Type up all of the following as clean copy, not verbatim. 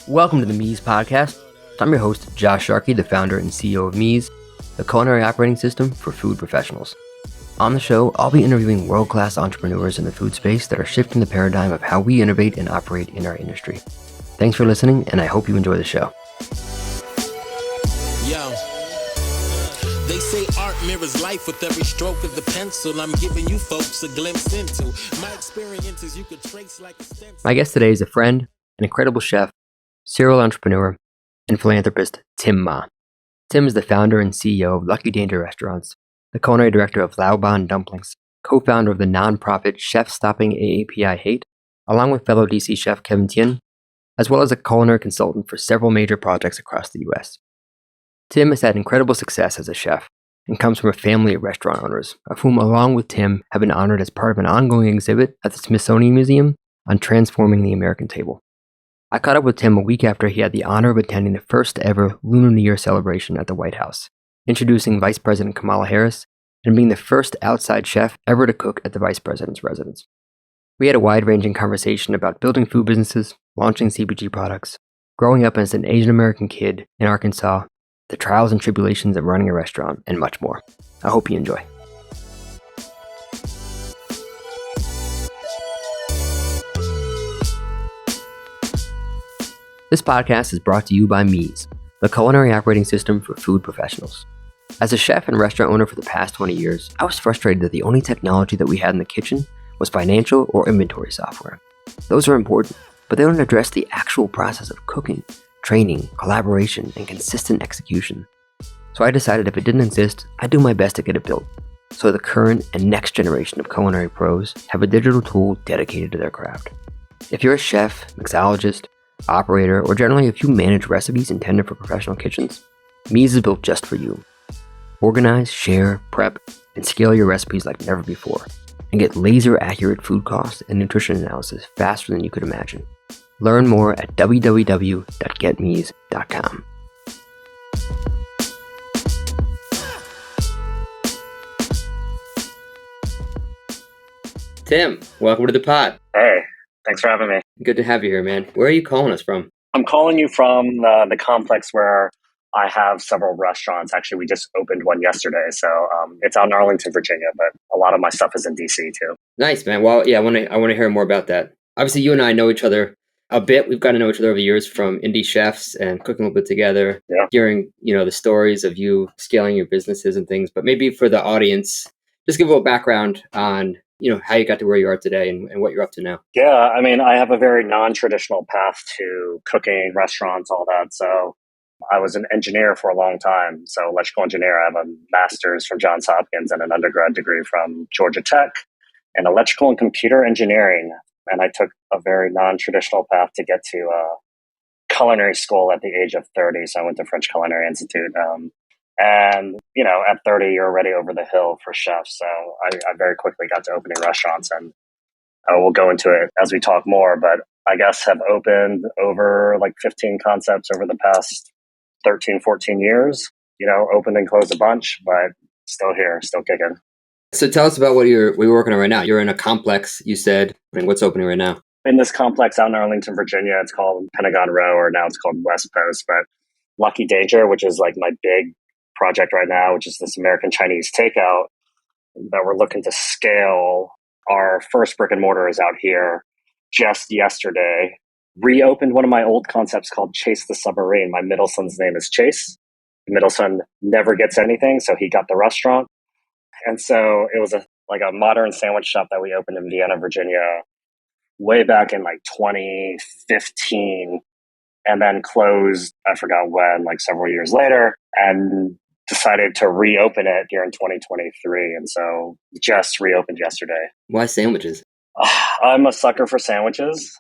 Welcome to the Meez podcast. I'm your host, Josh Sharkey, the founder and CEO of Meez, the culinary operating system for food professionals. On the show, I'll be interviewing world-class entrepreneurs in the food space that are shifting the paradigm of how we innovate and operate in our industry. Thanks for listening, and I hope you enjoy the show. Yo, they say art mirrors life with every stroke of the pencil. I'm giving you folks a glimpse into my experiences you could trace like a stencil. My guest today is a friend, an incredible chef, serial entrepreneur, and philanthropist, Tim Ma. Tim is the founder and CEO of Lucky Danger Restaurants, the culinary director of Laoban Dumplings, co-founder of the nonprofit Chefs Stopping AAPI Hate, along with fellow DC chef Kevin Tien, as well as a culinary consultant for several major projects across the U.S. Tim has had incredible success as a chef and comes from a family of restaurant owners, of whom, along with Tim, have been honored as part of an ongoing exhibit at the Smithsonian Museum on transforming the American table. I caught up with Tim a week after he had the honor of attending the first ever Lunar New Year celebration at the White House, introducing Vice President Kamala Harris and being the first outside chef ever to cook at the Vice President's residence. We had a wide-ranging conversation about building food businesses, launching CPG products, growing up as an Asian American kid in Arkansas, the trials and tribulations of running a restaurant, and much more. I hope you enjoy. This podcast is brought to you by Meez, the culinary operating system for food professionals. As a chef and restaurant owner for the past 20 years, I was frustrated that the only technology that we had in the kitchen was financial or inventory software. Those are important, but they don't address the actual process of cooking, training, collaboration, and consistent execution. So I decided if it didn't exist, I'd do my best to get it built, so the current and next generation of culinary pros have a digital tool dedicated to their craft. If you're a chef, mixologist, operator, or generally if you manage recipes intended for professional kitchens, Meez is built just for you. Organize, share, prep, and scale your recipes like never before, and get laser-accurate food costs and nutrition analysis faster than you could imagine. Learn more at www.getmeez.com. Tim, welcome to the pod. Hey, thanks for having me. Good to have you here, man. Where are you calling us from? I'm calling you from the complex where I have several restaurants. Actually, we just opened one yesterday. So it's out in Arlington, Virginia, but a lot of my stuff is in DC too. Nice, man. Well, yeah, I want to hear more about that. Obviously, you and I know each other a bit. We've gotten to know each other over the years from indie chefs and cooking a little bit together, hearing, the stories of you scaling your businesses and things. But maybe for the audience, just give a little background on how you got to where you are today and what you're up to now. Yeah, I mean, I have a very non-traditional path to cooking, restaurants, all that. So I was an engineer for a long time. So electrical engineer. I have a master's from Johns Hopkins and an undergrad degree from Georgia Tech in electrical and computer engineering. And I took a very non-traditional path to get to culinary school at the age of 30. So I went to French Culinary Institute. And, at 30, you're already over the hill for chefs. So I very quickly got to opening restaurants, and we'll go into it as we talk more. But I guess have opened over like 15 concepts over the past 13, 14 years, opened and closed a bunch, but still here, still kicking. So tell us about what you're working on right now. You're in a complex, you said. What's opening right now? In this complex out in Arlington, Virginia, it's called Pentagon Row, or now it's called West Post. But Lucky Danger, which is like my big project right now, which is this American Chinese takeout that we're looking to scale. Our first brick and mortar is out here just yesterday. Reopened one of my old concepts called Chase the Submarine. My middle son's name is Chase. The middle son never gets anything, so he got the restaurant. And so it was a modern sandwich shop that we opened in Vienna, Virginia, way back in 2015, and then closed, I forgot when, several years later, and decided to reopen it here in 2023. And so just reopened yesterday. Why sandwiches? I'm a sucker for sandwiches.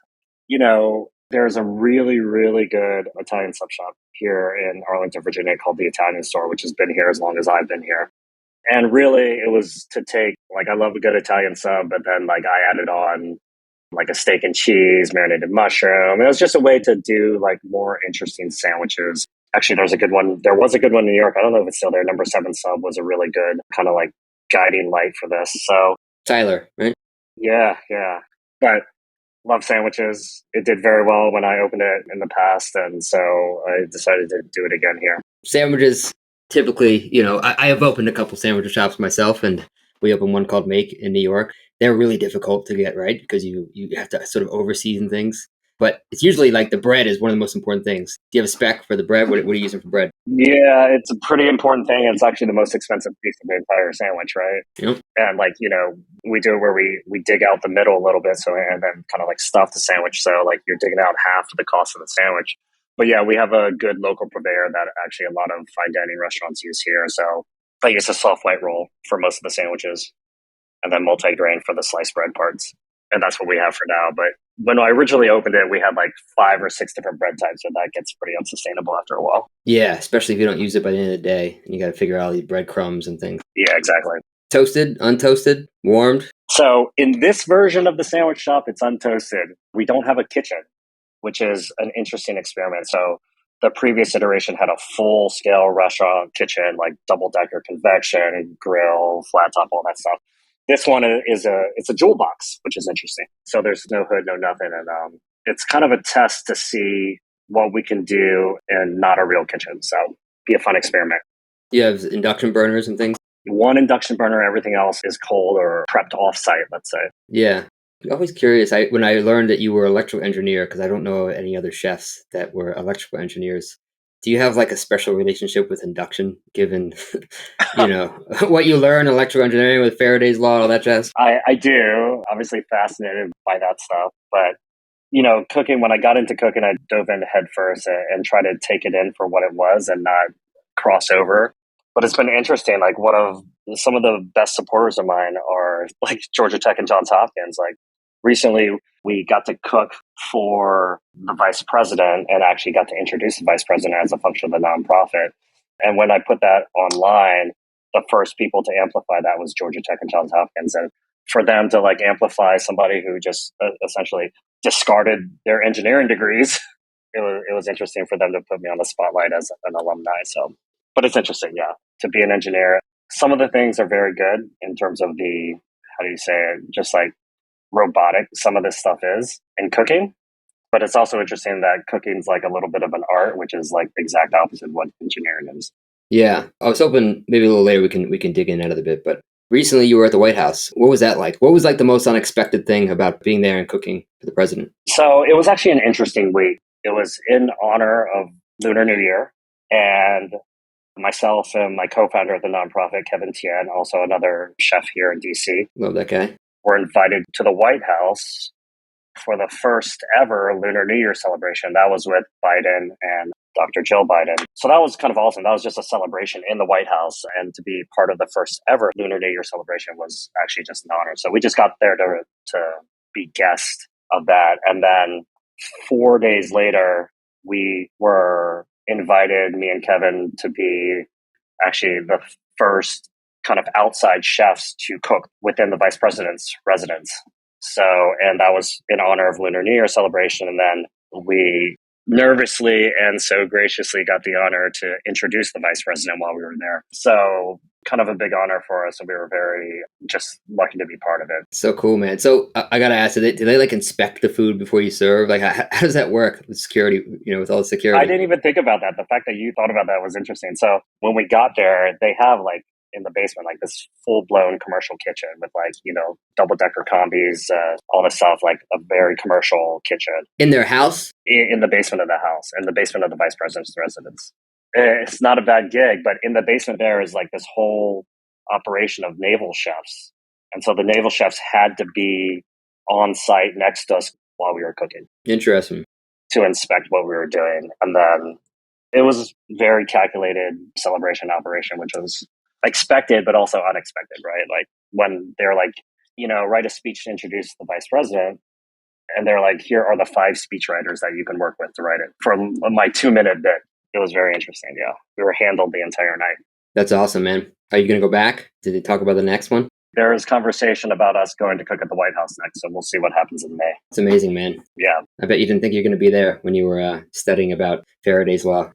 There's a really, really good Italian sub shop here in Arlington, Virginia called The Italian Store, which has been here as long as I've been here. And really, it was to take, I love a good Italian sub, but then I added on a steak and cheese, marinated mushroom. It was just a way to do more interesting sandwiches. Actually, there was a good one in New York. I don't know if it's still there. Number 7 sub was a really good kind of guiding light for this. So Tyler, right? Yeah. But Love sandwiches. It did very well when I opened it in the past, and so I decided to do it again here. Sandwiches, typically, I have opened a couple sandwich shops myself, and we opened one called Make in New York. They're really difficult to get right because you have to sort of over season things. But it's usually like the bread is one of the most important things. Do you have a spec for the bread? What are you using for bread? Yeah, it's a pretty important thing. It's actually the most expensive piece of the entire sandwich, right? Yep. And we do it where we dig out the middle a little bit, so and then kind of like stuff the sandwich. So like you're digging out half of the cost of the sandwich. But yeah, we have a good local purveyor that actually a lot of fine dining restaurants use here. So I use a soft white roll for most of the sandwiches, and then multi-grain for the sliced bread parts. And that's what we have for now. But when I originally opened it, we had like 5 or 6 different bread types, and that gets pretty unsustainable after a while. Yeah, especially if you don't use it by the end of the day, and you got to figure out all these breadcrumbs and things. Yeah, exactly. Toasted, untoasted, warmed? So in this version of the sandwich shop, it's untoasted. We don't have a kitchen, which is an interesting experiment. So the previous iteration had a full-scale restaurant kitchen, like double-decker convection, grill, flat top, all that stuff. This one is it's a jewel box, which is interesting. So there's no hood, no nothing, and it's kind of a test to see what we can do in not a real kitchen. So be a fun experiment. You have induction burners and things? One induction burner, everything else is cold or prepped off-site, let's say. Yeah. I'm always curious. When I learned that you were an electrical engineer, because I don't know any other chefs that were electrical engineers. Do you have like a special relationship with induction, given, what you learn in electrical engineering with Faraday's law and all that jazz? I do. Obviously fascinated by that stuff. But, cooking, when I got into cooking, I dove in head first and tried to take it in for what it was and not cross over. But it's been interesting. Like some of the best supporters of mine are like Georgia Tech and Johns Hopkins. Like recently we got to cook for the vice president and actually got to introduce the vice president as a function of the nonprofit. And when I put that online, the first people to amplify that was Georgia Tech and Johns Hopkins. And for them to like amplify somebody who just essentially discarded their engineering degrees, it was interesting for them to put me on the spotlight as an alumni. So, but it's interesting, yeah, to be an engineer. Some of the things are very good in terms of how do you say it, just like robotic some of this stuff is in cooking. But it's also interesting that cooking's like a little bit of an art, which is like the exact opposite of what engineering is. Yeah, I was hoping maybe a little later we can dig in that a bit. But recently you were at the White House. What was that like? What was like the most unexpected thing about being there and cooking for the president? So it was actually an interesting week. It was in honor of Lunar New Year, and myself and my co-founder of the nonprofit, Kevin Tien, also another chef here in DC, Love that guy. were invited to the White House for the first ever Lunar New Year celebration. That was with Biden and Dr. Jill Biden. So that was kind of awesome. That was just a celebration in the White House. And to be part of the first ever Lunar New Year celebration was actually just an honor. So we just got there to be guests of that. And then 4 days later, we were invited, me and Kevin, to be actually the first kind of outside chefs to cook within the vice president's residence. So, and that was in honor of Lunar New Year celebration. And then we nervously and so graciously got the honor to introduce the vice president while we were there. So kind of a big honor for us. And we were very just lucky to be part of it. So cool, man. So I got to ask, do they like inspect the food before you serve? Like, how does that work with security, with all the security? I didn't even think about that. The fact that you thought about that was interesting. So when we got there, they have like in the basement, like this full-blown commercial kitchen with like, double-decker combis, all this stuff, like a very commercial kitchen. In their house? In the basement of the house, in the basement of the vice president's residence. It's not a bad gig, but in the basement there is like this whole operation of naval chefs. And so the naval chefs had to be on site next to us while we were cooking. Interesting. To inspect what we were doing. And then it was very calculated celebration operation, which was expected, but also unexpected, right? Like when they're like, write a speech to introduce the vice president. And they're like, here are the 5 speechwriters that you can work with to write it. For my 2-minute bit, it was very interesting. Yeah. We were handled the entire night. That's awesome, man. Are you going to go back? Did they talk about the next one? There is conversation about us going to cook at the White House next, so we'll see what happens in May. It's amazing, man. Yeah. I bet you didn't think you were going to be there when you were studying about Faraday's law.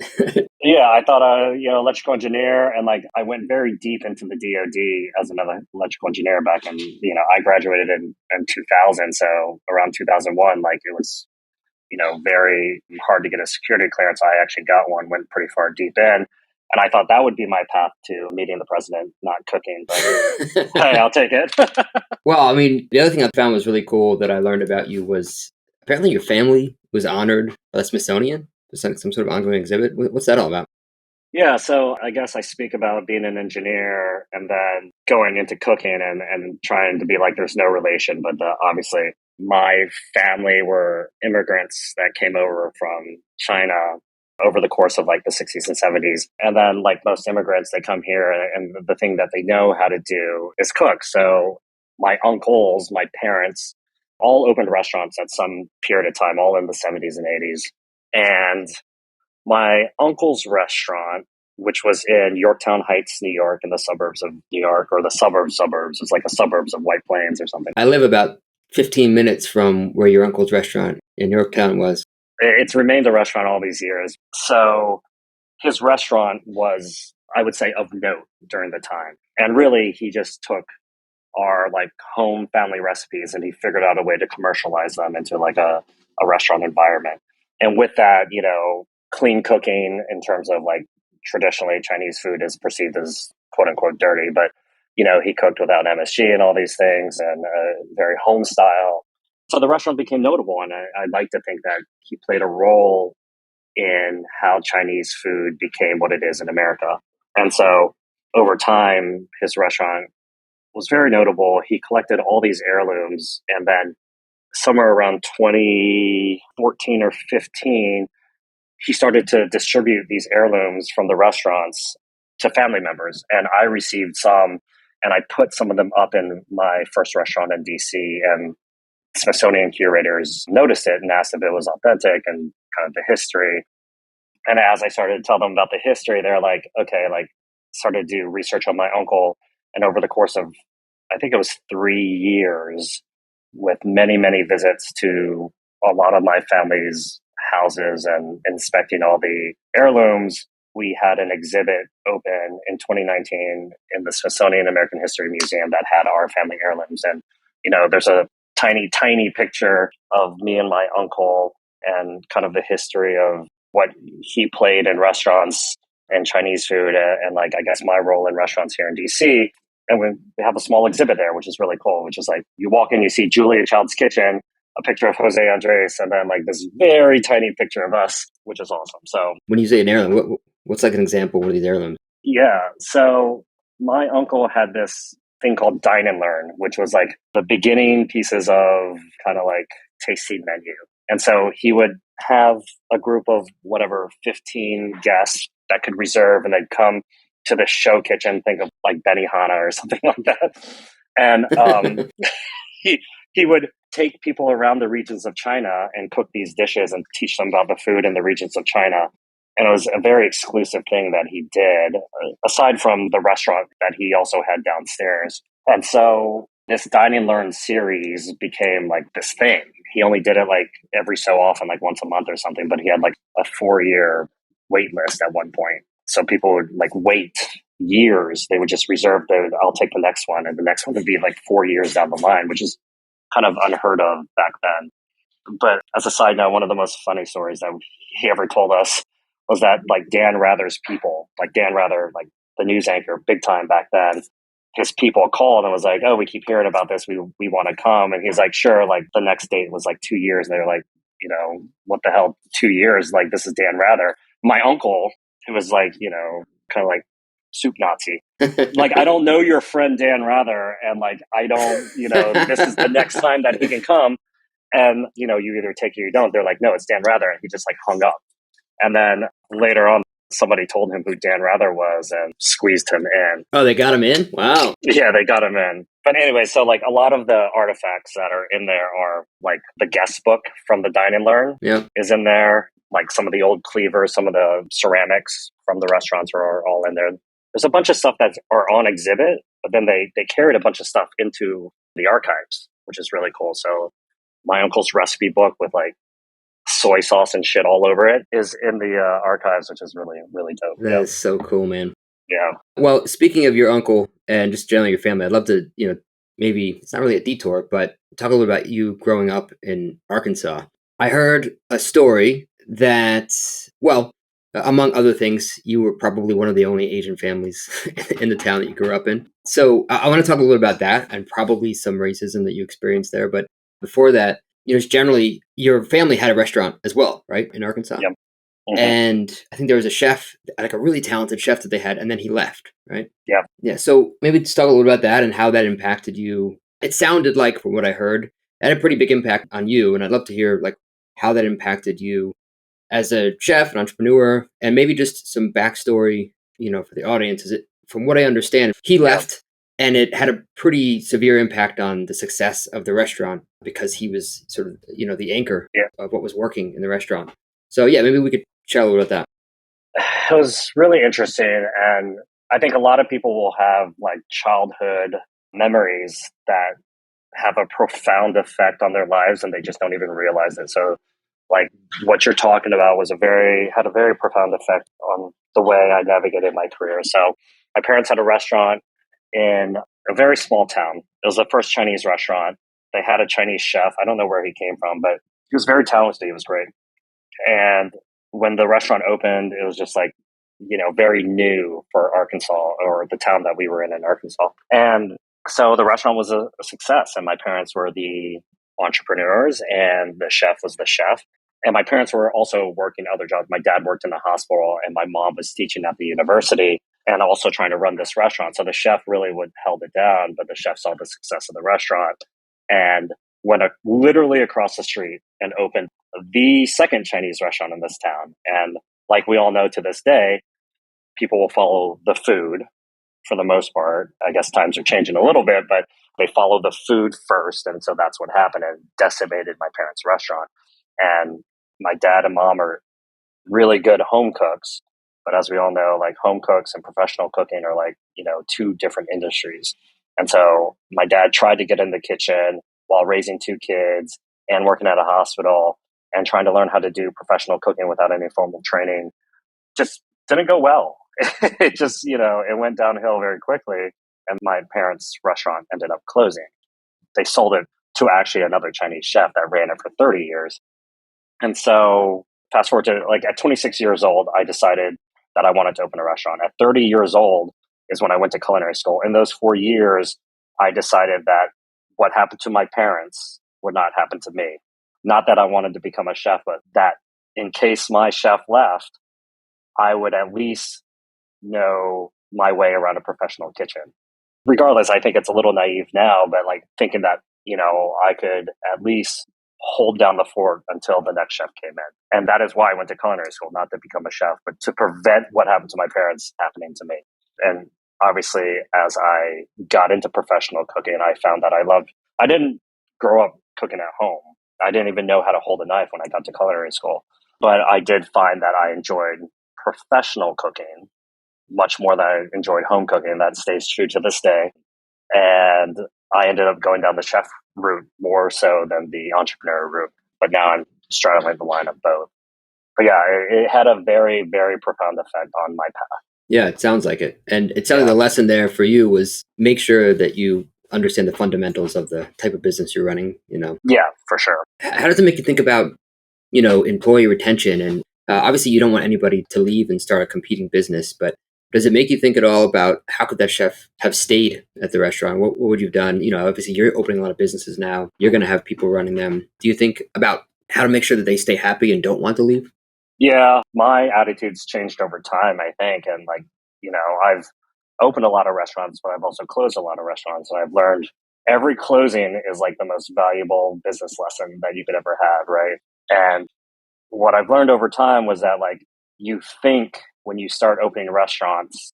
Yeah, I thought, electrical engineer, and like I went very deep into the DoD as another electrical engineer back in, I graduated in 2000, so around 2001, like it was, very hard to get a security clearance. I actually got one, went pretty far deep in. And I thought that would be my path to meeting the president, not cooking, but hey, I'll take it. Well, I mean, the other thing I found was really cool that I learned about you was apparently your family was honored by the Smithsonian. There's some sort of ongoing exhibit. What's that all about? Yeah, so I guess I speak about being an engineer and then going into cooking and trying to be like there's no relation. But obviously, my family were immigrants that came over from China over the course of like the 60s and 70s. And then like most immigrants, they come here and the thing that they know how to do is cook. So my uncles, my parents, all opened restaurants at some period of time, all in the 70s and 80s. And my uncle's restaurant, which was in Yorktown Heights, New York, in the suburbs of New York, or the suburbs. It's like the suburbs of White Plains or something. I live about 15 minutes from where your uncle's restaurant in Yorktown was. It's remained a restaurant all these years. So his restaurant was, I would say, of note during the time. And really, he just took our like home family recipes and he figured out a way to commercialize them into like a restaurant environment. And with that, clean cooking in terms of like traditionally Chinese food is perceived as quote unquote dirty, but he cooked without MSG and all these things and very home style. So the restaurant became notable, and I'd like to think that he played a role in how Chinese food became what it is in America. And so over time, his restaurant was very notable. He collected all these heirlooms, and then somewhere around 2014 or 15, he started to distribute these heirlooms from the restaurants to family members. And I received some, and I put some of them up in my first restaurant in DC, and Smithsonian curators noticed it and asked if it was authentic and kind of the history. And as I started to tell them about the history, they're like, okay, like started to do research on my uncle. And over the course of, I think it was 3 years, with many, many visits to a lot of my family's houses and inspecting all the heirlooms, we had an exhibit open in 2019 in the Smithsonian American History Museum that had our family heirlooms. And, there's a tiny, tiny picture of me and my uncle and kind of the history of what he played in restaurants and Chinese food and like, I guess, my role in restaurants here in DC. And we have a small exhibit there, which is really cool, which is like you walk in, you see Julia Child's Kitchen, a picture of Jose Andres, and then like this very tiny picture of us, which is awesome. So when you say an heirloom, what's like an example? What are these heirlooms? Yeah. So my uncle had this thing called Dine and Learn, which was like the beginning pieces of kind of like tasting menu. And so he would have a group of whatever, 15 guests that could reserve and they'd come to the show kitchen, think of like Benihana or something like that. And he would take people around the regions of China and cook these dishes and teach them about the food in the regions of China. And it was a very exclusive thing that he did, aside from the restaurant that he also had downstairs. And so this Dine and Learn series became like this thing. He only did it like every so often, like once a month or something, but he had like a 4-year wait list at one point. So people would like wait years. They would just reserve I'll take the next one. And the next one would be like 4 years down the line, which is kind of unheard of back then. But as a side note, one of the most funny stories that he ever told us was that like Dan Rather's people, like Dan Rather, like the news anchor, big time back then, his people called and was like, oh, we keep hearing about this. We want to come. And he's like, sure. Like the next date was like 2 years. And they're like, what the hell, 2 years? Like, this is Dan Rather. My uncle, who was like, kind of like soup Nazi. Like, I don't know your friend Dan Rather. And like, I don't, this is the next time that he can come. And, you either take it or you don't. They're like, no, it's Dan Rather. And he just like hung up. And then later on, somebody told him who Dan Rather was and squeezed him in. Oh, they got him in? Wow. Yeah, they got him in. But anyway, so like a lot of the artifacts that are in there are like the guest book from the Dine and Learn is in there. Like some of the old cleavers, some of the ceramics from the restaurants are all in there. There's a bunch of stuff that are on exhibit, but then they carried a bunch of stuff into the archives, which is really cool. So my uncle's recipe book with like soy sauce and shit all over it is in the archives, which is really, really dope. That is so cool, man. Yeah. Well, speaking of your uncle and just generally your family, I'd love to, maybe it's not really a detour, but talk a little about you growing up in Arkansas. I heard a story that, well, among other things, you were probably one of the only Asian families in the town that you grew up in. So I want to talk a little about that and probably some racism that you experienced there. But before that, just generally, your family had a restaurant as well, right, in Arkansas? Yep. Mm-hmm. And I think there was a chef, like a really talented chef that they had, and then he left, right? Yeah. Yeah. So maybe just talk a little about that and how that impacted you. It sounded like, from what I heard, it had a pretty big impact on you. And I'd love to hear like how that impacted you as a chef, an entrepreneur, and maybe just some backstory, for the audience. Is it, from what I understand, he left and it had a pretty severe impact on the success of the restaurant because he was sort of, the anchor of what was working in the restaurant. So yeah, maybe we could chat a little about that. It was really interesting. And I think a lot of people will have like childhood memories that have a profound effect on their lives and they just don't even realize it. So like what you're talking about had a very profound effect on the way I navigated my career. So my parents had a restaurant in a very small town. It was the first Chinese restaurant. They had a Chinese chef. I don't know where he came from, but he was very talented. He was great. And when the restaurant opened, it was just like, very new for Arkansas, or the town that we were in Arkansas. And so the restaurant was a success, and my parents were the entrepreneurs and the chef was the chef. And my parents were also working other jobs. My dad worked in the hospital and my mom was teaching at the university and also trying to run this restaurant. So the chef really held it down, but the chef saw the success of the restaurant and went literally across the street and opened the second Chinese restaurant in this town. And like we all know to this day, people will follow the food for the most part. I guess times are changing a little bit, but they follow the food first. And so that's what happened and decimated my parents' restaurant. And my dad and mom are really good home cooks. But as we all know, like home cooks and professional cooking are like, two different industries. And so my dad tried to get in the kitchen while raising two kids and working at a hospital and trying to learn how to do professional cooking without any formal training. Just didn't go well. It just, it went downhill very quickly. And my parents' restaurant ended up closing. They sold it to actually another Chinese chef that ran it for 30 years. And so fast forward to like at 26 years old, I decided that I wanted to open a restaurant. At 30 years old is when I went to culinary school. In those 4 years, I decided that what happened to my parents would not happen to me. Not that I wanted to become a chef, but that in case my chef left, I would at least know my way around a professional kitchen. Regardless, I think it's a little naive now, but like thinking that, I could at least hold down the fort until the next chef came in. And that is why I went to culinary school, not to become a chef, but to prevent what happened to my parents happening to me. And obviously, as I got into professional cooking, I found that I didn't grow up cooking at home. I didn't even know how to hold a knife when I got to culinary school. But I did find that I enjoyed professional cooking much more than I enjoyed home cooking. That stays true to this day. And I ended up going down the chef route more so than the entrepreneur route. But now I'm straddling the line of both. But yeah, it had a very, very profound effect on my path. Yeah, it sounds like it. And it sounded like the lesson there for you was make sure that you understand the fundamentals of the type of business you're running, Yeah, for sure. How does it make you think about, employee retention? And obviously you don't want anybody to leave and start a competing business, but does it make you think at all about how could that chef have stayed at the restaurant? What would you have done? Obviously you're opening a lot of businesses now. You're going to have people running them. Do you think about how to make sure that they stay happy and don't want to leave? Yeah, my attitude's changed over time, I think. And I've opened a lot of restaurants, but I've also closed a lot of restaurants. And I've learned every closing is like the most valuable business lesson that you could ever have, right? And what I've learned over time was that like you think when you start opening restaurants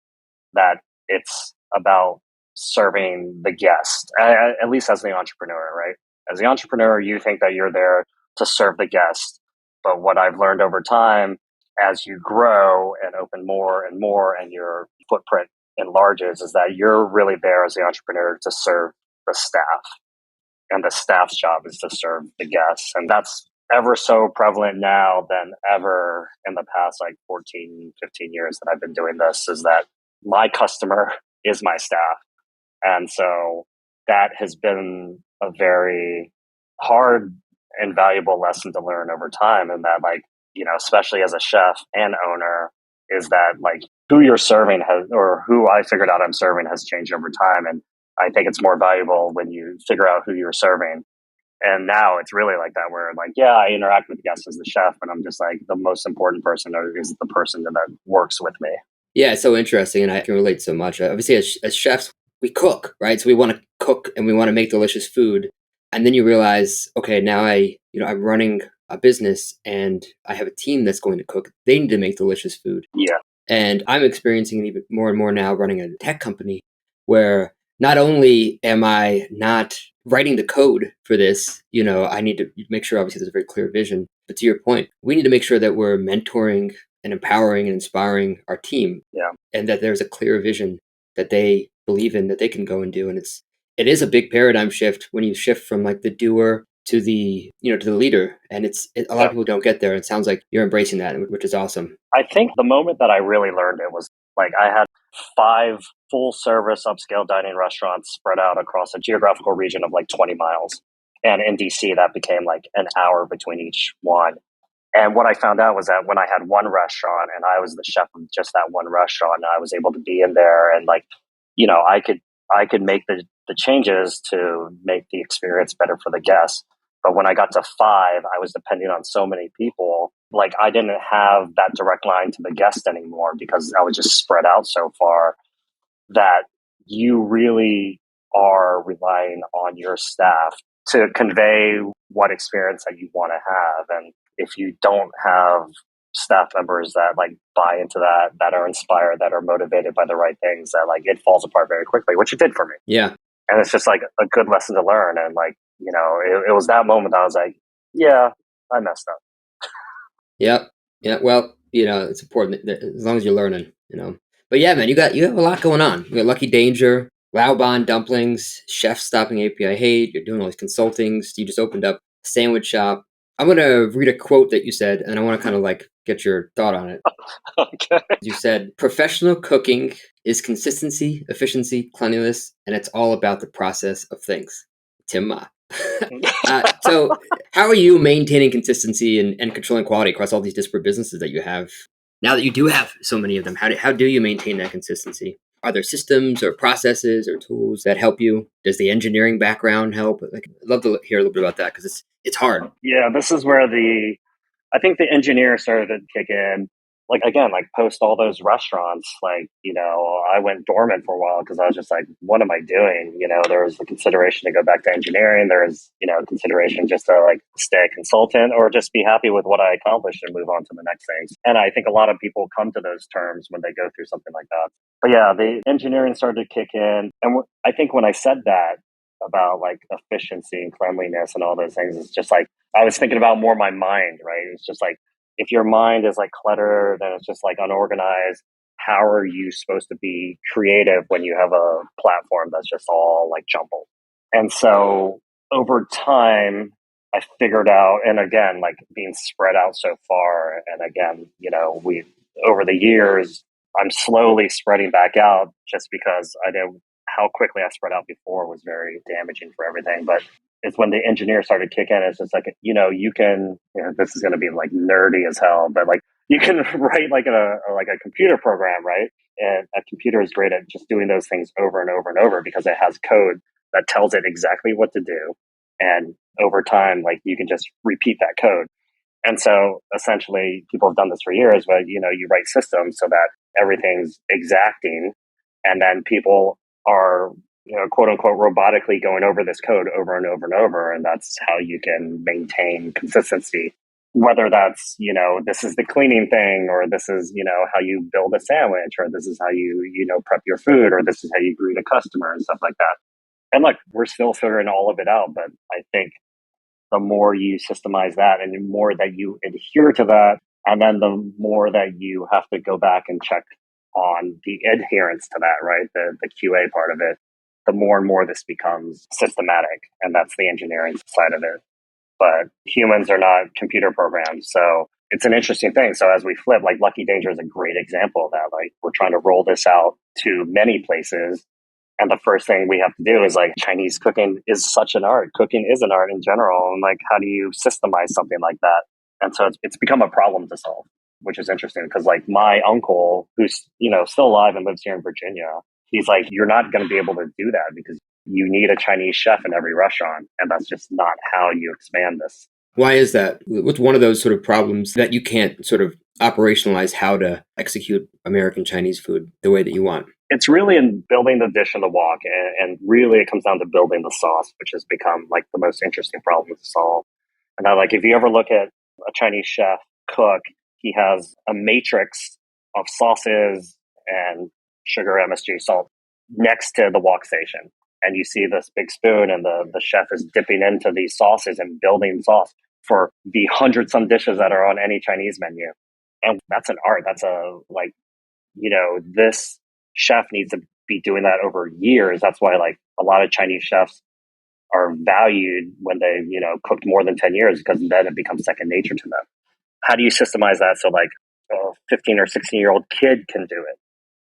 that it's about serving the guest, at least as the entrepreneur, right? As the entrepreneur, you think that you're there to serve the guest. But what I've learned over time, as you grow and open more and more and your footprint enlarges is that you're really there as the entrepreneur to serve the staff, and the staff's job is to serve the guests. And that's ever so prevalent now than ever in the past, like 14, 15 years that I've been doing this, is that my customer is my staff. And so that has been a very hard and valuable lesson to learn over time. And that, like, especially as a chef and owner, is that like who you're serving has, or who I figured out I'm serving, has changed over time. And I think it's more valuable when you figure out who you're serving. And now it's really like that, where like, yeah, I interact with guests as the chef, but I'm just like, the most important person is the person that works with me. Yeah, it's so interesting, and I can relate so much. Obviously, as chefs, we cook, right? So we want to cook and we want to make delicious food. And then you realize, okay, now I'm running a business and I have a team that's going to cook. They need to make delicious food. Yeah. And I'm experiencing it even more and more now running a tech company, where not only am I not writing the code for this, I need to make sure obviously there's a very clear vision. But to your point, we need to make sure that we're mentoring and empowering and inspiring our team. Yeah. And that there's a clear vision that they believe in, that they can go and do. And it is a big paradigm shift when you shift from like the doer to the leader. And a lot of people don't get there. It sounds like you're embracing that, which is awesome. I think the moment that I really learned it was like I had 5 full service upscale dining restaurants spread out across a geographical region of like 20 miles. And in DC, that became like an hour between each one. And what I found out was that when I had one restaurant and I was the chef of just that one restaurant, and I was able to be in there and like, I could make the changes to make the experience better for the guests. But when I got to 5, I was depending on so many people. Like I didn't have that direct line to the guest anymore because I was just spread out so far, that you really are relying on your staff to convey what experience that you want to have. And if you don't have staff members that like buy into that are inspired, that are motivated by the right things, that like it falls apart very quickly, which it did for me. Yeah. And it's just like a good lesson to learn. And like, it was that moment that I was like, yeah, I messed up. Yep. Yeah. Well, it's important that as long as you're learning, But yeah, man, you have a lot going on. You got Lucky Danger, Laoban, Dumplings, Chefs Stopping AAPI Hate. You're doing all these consultings. You just opened up a sandwich shop. I'm going to read a quote that you said, and I want to kind of like get your thought on it. Okay. You said, professional cooking is consistency, efficiency, cleanliness, and it's all about the process of things. Tim Ma. So how are you maintaining consistency and controlling quality across all these disparate businesses that you have? Now that you do have so many of them, how do you maintain that consistency? Are there systems or processes or tools that help you? Does the engineering background help? Like, I'd love to hear a little bit about that because it's hard. Yeah, this is where I think the engineer started to kick in. Like, again, like post all those restaurants, like, I went dormant for a while because I was just like, what am I doing? There was a consideration to go back to engineering. There was, consideration just to like stay a consultant or just be happy with what I accomplished and move on to the next things. And I think a lot of people come to those terms when they go through something like that. But yeah, the engineering started to kick in. And I think when I said that about like efficiency and cleanliness and all those things, it's just like, I was thinking about more my mind, right? It's just like, if your mind is like cluttered and it's just like unorganized, how are you supposed to be creative when you have a platform that's just all like jumbled? And so over time, I figured out, and again, like being spread out so far, and again, over the years, I'm slowly spreading back out just because I know how quickly I spread out before was very damaging for everything. But it's when the engineer started kicking in, it's just like, you can, this is going to be like nerdy as hell, but like you can write like a computer program, right? And a computer is great at just doing those things over and over and over because it has code that tells it exactly what to do. And over time, like you can just repeat that code. And so essentially people have done this for years, but you write systems so that everything's exacting, and then people are quote unquote robotically going over this code over and over and over, and that's how you can maintain consistency. Whether that's this is the cleaning thing, or this is how you build a sandwich, or this is how you prep your food, or this is how you greet a customer and stuff like that. And look, we're still figuring all of it out, but I think the more you systemize that and the more that you adhere to that, and then the more that you have to go back and check on the adherence to that, right? The QA part of it, the more and more this becomes systematic. And that's the engineering side of it. But humans are not computer programs. So it's an interesting thing. So as we flip, like Lucky Danger is a great example of that. Like we're trying to roll this out to many places. And the first thing we have to do is like Chinese cooking is such an art. Cooking is an art in general. And like, how do you systemize something like that? And so it's become a problem to solve, which is interesting because like my uncle, who's, still alive and lives here in Virginia, he's like, you're not going to be able to do that because you need a Chinese chef in every restaurant. And that's just not how you expand this. Why is that? What's one of those sort of problems that you can't sort of operationalize how to execute American Chinese food the way that you want? It's really in building the dish in the wok. And really it comes down to building the sauce, which has become like the most interesting problem to solve. And I like, if you ever look at a Chinese chef cook, he has a matrix of sauces and sugar, MSG, salt next to the wok station. And you see this big spoon and the chef is dipping into these sauces and building sauce for the 100-some dishes that are on any Chinese menu. And that's an art. That's this chef needs to be doing that over years. That's why like a lot of Chinese chefs are valued when they, cooked more than 10 years because then it becomes second nature to them. How do you systemize that so like a 15 or 16-year-old kid can do it?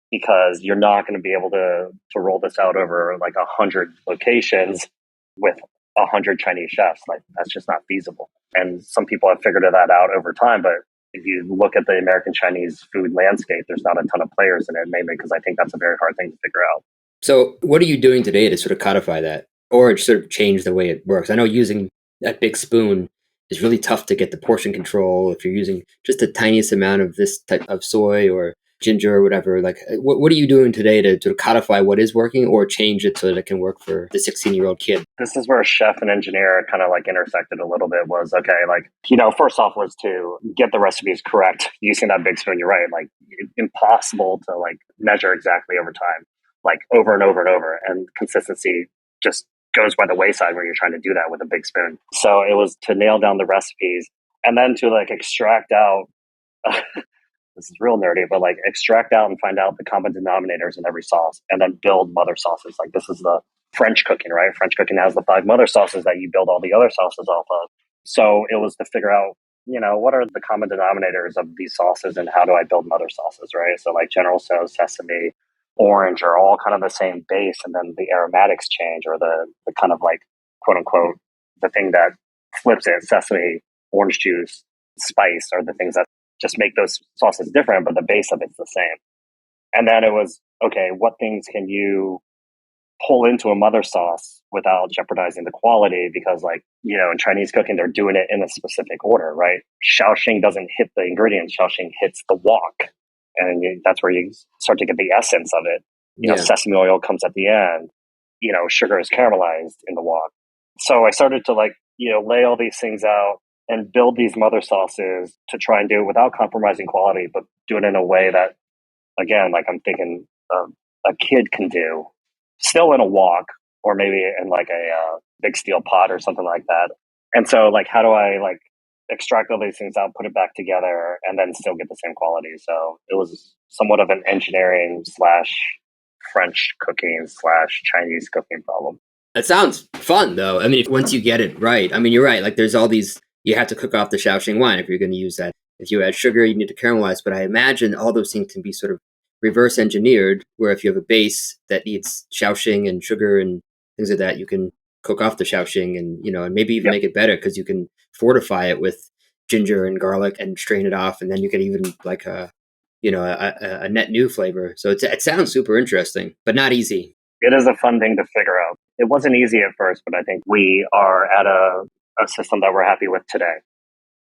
Because you're not going to be able to roll this out over like 100 locations with 100 Chinese chefs. Like that's just not feasible. And some people have figured that out over time. But if you look at the American Chinese food landscape, there's not a ton of players in it, mainly because I think that's a very hard thing to figure out. So what are you doing today to sort of codify that or sort of change the way it works? I know using that big spoon is really tough to get the portion control if you're using just the tiniest amount of this type of soy or ginger or whatever. Like what are you doing today to codify what is working or change it so that it can work for the 16-year-old kid? This is where chef and engineer kind of like intersected a little bit. Was okay, like, first off was to get the recipes correct using that big spoon. You're right, like impossible to like measure exactly over time, like over and over and over, and consistency just goes by the wayside when you're trying to do that with a big spoon. So it was to nail down the recipes and then to like extract out this is real nerdy, but like extract out and find out the common denominators in every sauce and then build mother sauces. Like this is the French cooking, right? French cooking has the 5 mother sauces that you build all the other sauces off of. So it was to figure out, what are the common denominators of these sauces and how do I build mother sauces, right? So like General Tso's, sesame, orange are all kind of the same base, and then the aromatics change, or the kind of like quote unquote the thing that flips it, sesame, orange juice, spice are the things that just make those sauces different, but the base of it's the same. And then it was, okay, what things can you pull into a mother sauce without jeopardizing the quality? Because like, in Chinese cooking, they're doing it in a specific order, right? Shaoxing doesn't hit the ingredients. Shaoxing hits the wok. And that's where you start to get the essence of it. Sesame oil comes at the end. Sugar is caramelized in the wok. So I started to like, lay all these things out and build these mother sauces to try and do it without compromising quality, but do it in a way that, again, like I'm thinking a kid can do, still in a wok or maybe in like a big steel pot or something like that. And so like, how do I like extract all these things out, put it back together, and then still get the same quality? So it was somewhat of an engineering / French cooking / Chinese cooking problem. That sounds fun, though. I mean, once you get it right, I mean, you're right. Like, there's all these, you have to cook off the Shaoxing wine if you're going to use that. If you add sugar, you need to caramelize. But I imagine all those things can be sort of reverse engineered, where if you have a base that needs Shaoxing and sugar and things like that, you can cook off the Shaoxing and, and maybe even make it better because you can fortify it with ginger and garlic and strain it off. And then you get even like a net new flavor. So it sounds super interesting, but not easy. It is a fun thing to figure out. It wasn't easy at first, but I think we are at a system that we're happy with today.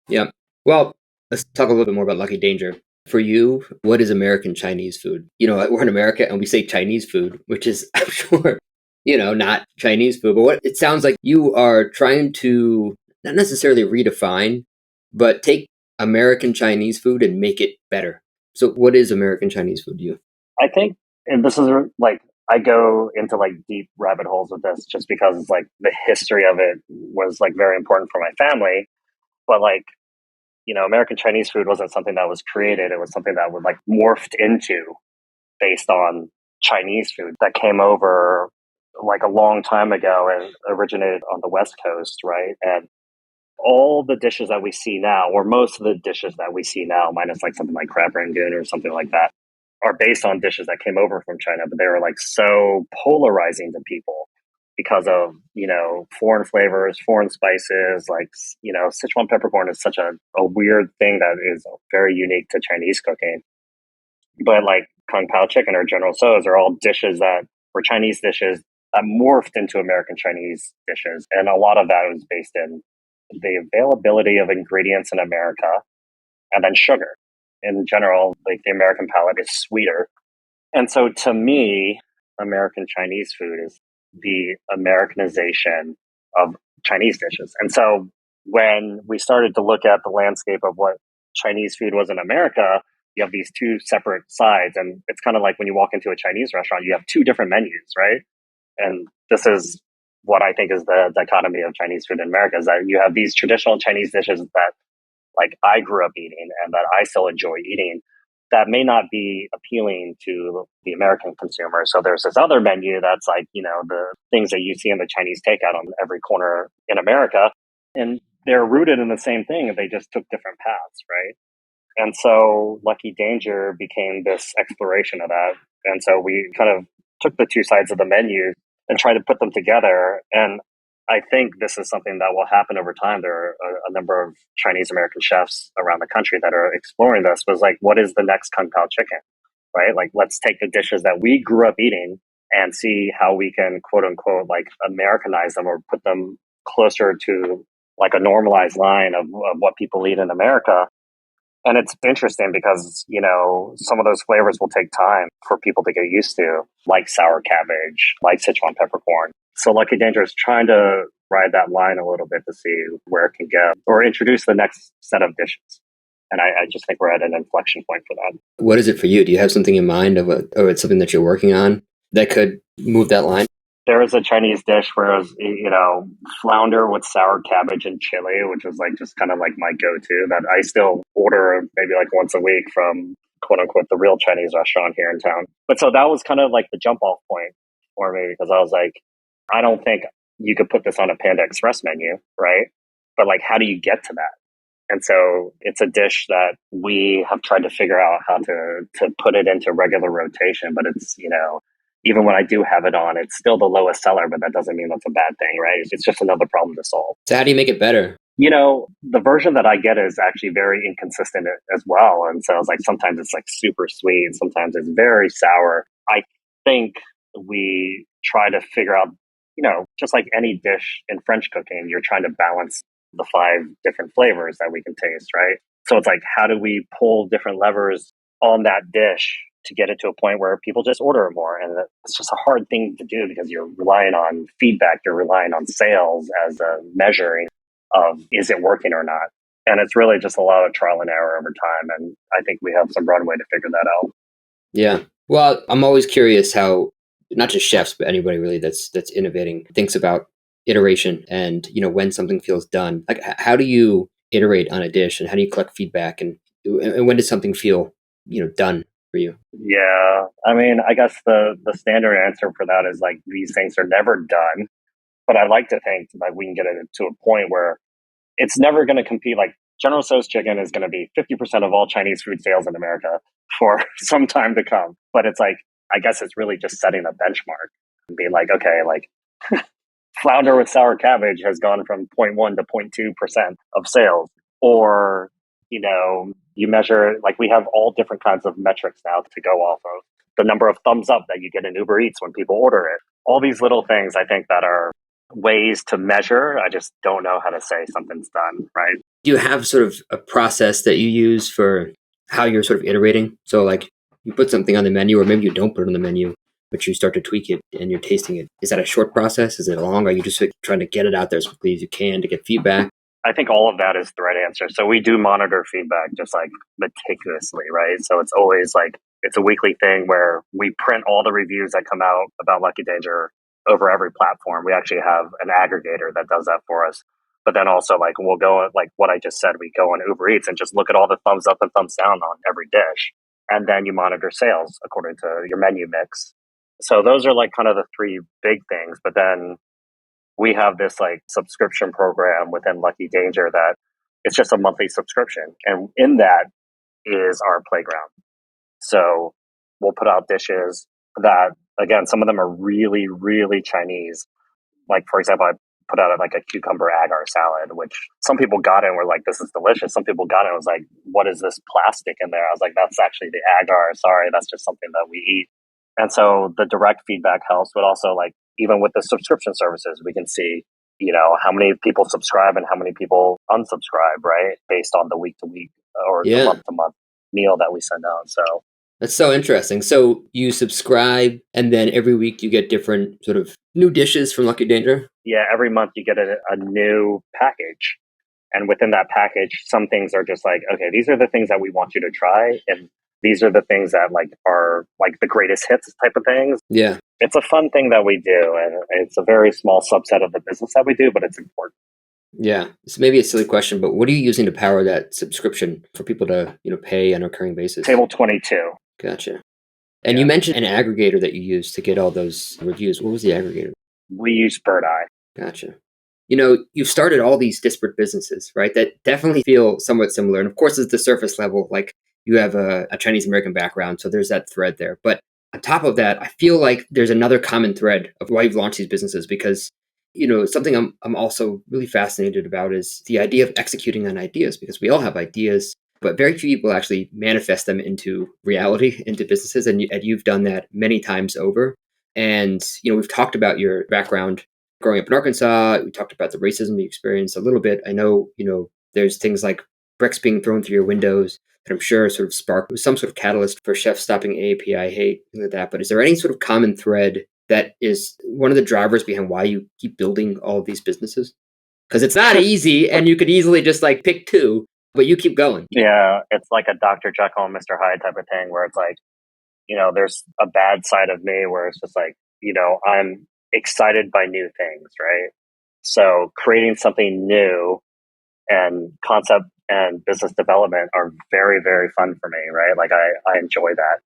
Yeah. Well, let's talk a little bit more about Lucky Danger. For you, what is American Chinese food? We're in America and we say Chinese food, which is, I'm sure, not Chinese food. But it sounds like you are trying to not necessarily redefine, but take American Chinese food and make it better. So what is American Chinese food to you? I think, and this is like, I go into like deep rabbit holes with this just because it's like the history of it was like very important for my family. But like, American Chinese food wasn't something that was created. It was something that was like morphed into based on Chinese food that came over like a long time ago and originated on the West Coast, right? And all the dishes that we see now, or most of the dishes that we see now, minus like something like crab rangoon or something like that, are based on dishes that came over from China, but they were like so polarizing to people because of, foreign flavors, foreign spices, like, Sichuan peppercorn is such a weird thing that is very unique to Chinese cooking. But like Kung Pao chicken or General Tso's are all dishes that were Chinese dishes that morphed into American Chinese dishes. And a lot of that was based in the availability of ingredients in America and then sugar. In general, like the American palate is sweeter. And so to me, American Chinese food is the Americanization of Chinese dishes. And so when we started to look at the landscape of what Chinese food was in America, you have these two separate sides. And it's kind of like when you walk into a Chinese restaurant, you have two different menus, right? And this is what I think is the dichotomy of Chinese food in America, is that you have these traditional Chinese dishes that like I grew up eating and that I still enjoy eating that may not be appealing to the American consumer. So there's this other menu that's like, the things that you see in the Chinese takeout on every corner in America. And they're rooted in the same thing. They just took different paths, right? And so Lucky Danger became this exploration of that. And so we kind of took the two sides of the menu and tried to put them together. And I think this is something that will happen over time. There are a number of Chinese American chefs around the country that are exploring this. Was like, what is the next Kung Pao chicken, right? Like, let's take the dishes that we grew up eating and see how we can, quote unquote, like Americanize them or put them closer to like a normalized line of what people eat in America. And it's interesting because, some of those flavors will take time for people to get used to, like sour cabbage, like Sichuan peppercorn. So Lucky Danger is trying to ride that line a little bit to see where it can go or introduce the next set of dishes. And I just think we're at an inflection point for that. What is it for you? Do you have something in mind or it's something that you're working on that could move that line? There was a Chinese dish where it was, flounder with sour cabbage and chili, which was like just kind of like my go-to that I still order maybe like once a week from, quote unquote, the real Chinese restaurant here in town. But so that was kind of like the jump off point for me because I was like, I don't think you could put this on a Panda Express menu, right? But like, how do you get to that? And so it's a dish that we have tried to figure out how to put it into regular rotation, but it's, even when I do have it on, it's still the lowest seller, but that doesn't mean that's a bad thing, right? It's just another problem to solve. So how do you make it better? The version that I get is actually very inconsistent as well. And so it's like sometimes it's like super sweet, sometimes it's very sour. I think we try to figure out, just like any dish in French cooking, you're trying to balance the 5 different flavors that we can taste, right? So it's like, how do we pull different levers on that dish to get it to a point where people just order more? And it's just a hard thing to do because you're relying on feedback, you're relying on sales as a measuring of is it working or not. And it's really just a lot of trial and error over time. And I think we have some runway to figure that out. Yeah. Well, I'm always curious how not just chefs, but anybody really that's innovating thinks about iteration and, when something feels done. Like, how do you iterate on a dish and how do you collect feedback and when does something feel, done for you? Yeah. I mean, I guess the standard answer for that is like these things are never done. But I like to think that we can get it to a point where it's never going to compete. Like General Tso's chicken is going to be 50% of all Chinese food sales in America for some time to come. But it's like, I guess it's really just setting a benchmark and being like, okay, like flounder with sour cabbage has gone from 0.1 to 0.2% of sales. Or, you measure, like we have all different kinds of metrics now to go off of. The number of thumbs up that you get in Uber Eats when people order it. All these little things I think that are ways to measure. I just don't know how to say something's done, right? Do you have sort of a process that you use for how you're sort of iterating? So like you put something on the menu or maybe you don't put it on the menu, but you start to tweak it and you're tasting it. Is that a short process? Is it long? Are you just trying to get it out there as quickly as you can to get feedback? I think all of that is the right answer. So we do monitor feedback just like meticulously, right? So it's always like, it's a weekly thing where we print all the reviews that come out about Lucky Danger over every platform. We actually have an aggregator that does that for us. But then also like we'll go like what I just said, we go on Uber Eats and just look at all the thumbs up and thumbs down on every dish. and then you monitor sales according to your menu mix. So those are like kind of the three big things. But then we have this like subscription program within Lucky Danger that it's just a monthly subscription. And in that is our playground. So we'll put out dishes that, again, some of them are really, really Chinese. Like, for example, I put out like a cucumber agar salad, which some people got it and were like, this is delicious. Some people got it and was like, what is this plastic in there? I was like, that's actually the agar. Sorry, that's just something that we eat. And so the direct feedback helps, but also like even with the subscription services, we can see, how many people subscribe and how many people unsubscribe, right? Based on the week to week or the Yeah. month to month meal that we send out. So That's so interesting. So you subscribe, and then every week you get different sort of new dishes from Lucky Danger? yeah, every month you get a new package. And within that package, some things are just like, okay, these are the things that we want you to try. And these are the things that like are like the greatest hits type of things. Yeah. It's a fun thing that we do. And it's a very small subset of the business that we do, but it's important. Yeah. So maybe a silly question, but what are you using to power that subscription for people to, pay on a recurring basis? Table 22. Gotcha. And you mentioned an aggregator that you use to get all those reviews. What was the aggregator? We use Bird Eye. Gotcha. You've started all these disparate businesses, right? That definitely feel somewhat similar. And of course, it's the surface level. Like you have a Chinese American background, so there's that thread there. But on top of that, I feel like there's another common thread of why you've launched these businesses because, something I'm also really fascinated about is the idea of executing on ideas because we all have ideas, but very few people actually manifest them into reality, into businesses. And you've done that many times over. And, we've talked about your background growing up in Arkansas. We talked about the racism you experienced a little bit. I know, there's things like bricks being thrown through your windows that I'm sure sort of sparked some sort of catalyst for Chefs Stopping AAPI Hate, things like that. But is there any sort of common thread that is one of the drivers behind why you keep building all of these businesses? Because it's not easy and you could easily just like pick two, but you keep going. Yeah, it's like a Dr. Jekyll and Mr. Hyde type of thing where it's like, there's a bad side of me where it's just like, I'm excited by new things, right? So creating something new and concept and business development are very, very fun for me, right? Like I enjoy that.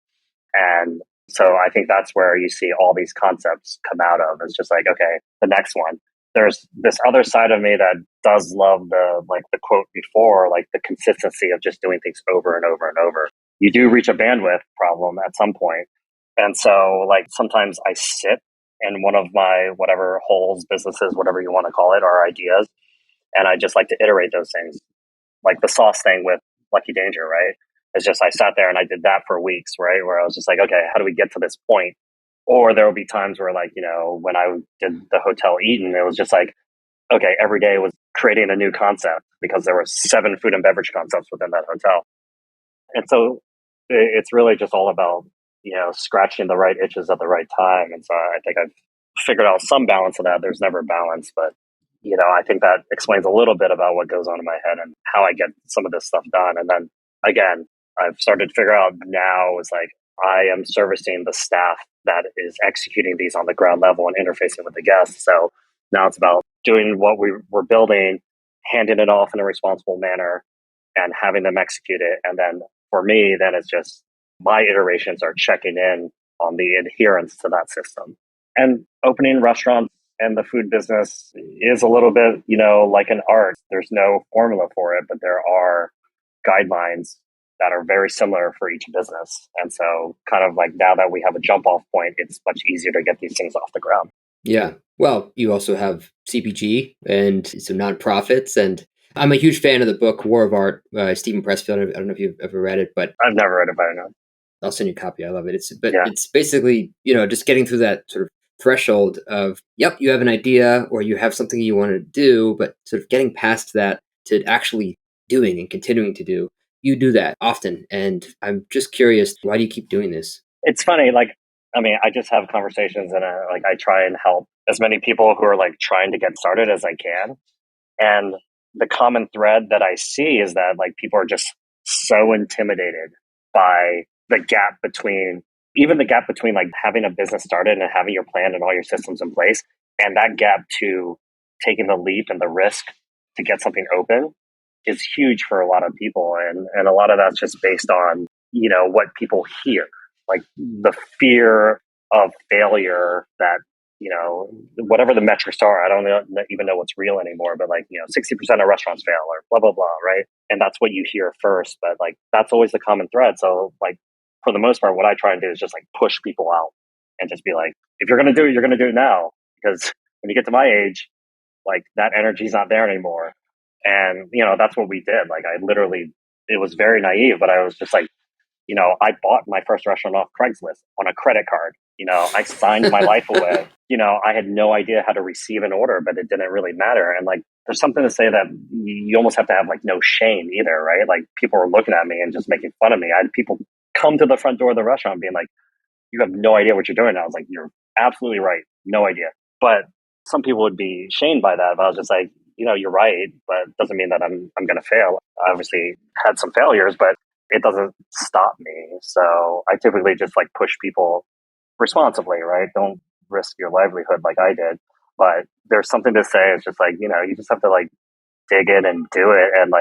And so I think that's where you see all these concepts come out of. It's just like, okay, the next one. There's this other side of me that does love the quote before, like the consistency of just doing things over and over and over. You do reach a bandwidth problem at some point. And so like sometimes I sit in one of my whatever holes, businesses, whatever you want to call it, or ideas. And I just like to iterate those things. Like the sauce thing with Lucky Danger, right? It's just I sat there and I did that for weeks, right? Where I was just like, okay, how do we get to this point? Or there will be times where like, when I did the Hotel Eden, it was just like, okay, every day was creating a new concept because there were 7 food and beverage concepts within that hotel. And so it's really just all about, scratching the right itches at the right time. And so I think I've figured out some balance of that. There's never balance, but I think that explains a little bit about what goes on in my head and how I get some of this stuff done. And then again, I've started to figure out now is like, I am servicing the staff that is executing these on the ground level and interfacing with the guests. So now it's about doing what we're building, handing it off in a responsible manner and having them execute it. And then for me, then it's just my iterations are checking in on the adherence to that system. And opening restaurants and the food business is a little bit, like an art. There's no formula for it, but there are guidelines that are very similar for each business. And so kind of like now that we have a jump off point, it's much easier to get these things off the ground. Yeah. Well, you also have CPG and some nonprofits. And I'm a huge fan of the book War of Art by Stephen Pressfield. I don't know if you've ever read it, but I've never read it, but I know. I'll send you a copy. I love it. It's basically, just getting through that sort of threshold of, yep, you have an idea or you have something you want to do, but sort of getting past that to actually doing and continuing to do. You do that often. And I'm just curious, why do you keep doing this? It's funny. I just have conversations and I try and help as many people who are like trying to get started as I can. And the common thread that I see is that like people are just so intimidated by the gap between like having a business started and having your plan and all your systems in place, and that gap to taking the leap and the risk to get something open is huge for a lot of people. And a lot of that's just based on what people hear, like the fear of failure that, whatever the metrics are, I don't even know what's real anymore, but 60% of restaurants fail or blah, blah, blah. Right. And that's what you hear first. But that's always the common thread. So for the most part, what I try and do is just push people out and just be like, if you're going to do it, you're going to do it now. Because when you get to my age, that energy's not there anymore. And, that's what we did. I literally, it was very naive, but I was just I bought my first restaurant off Craigslist on a credit card. I signed my life away. I had no idea how to receive an order, but it didn't really matter. And there's something to say that you almost have to have no shame either, right? People were looking at me and just making fun of me. I had people come to the front door of the restaurant being like, you have no idea what you're doing. And I was like, you're absolutely right. No idea. But some people would be shamed by that. But I was just like, you're right, but it doesn't mean that I'm going to fail. I obviously had some failures, but it doesn't stop me. So I typically just push people responsibly, right? Don't risk your livelihood like I did. But there's something to say. It's just you just have to dig in and do it and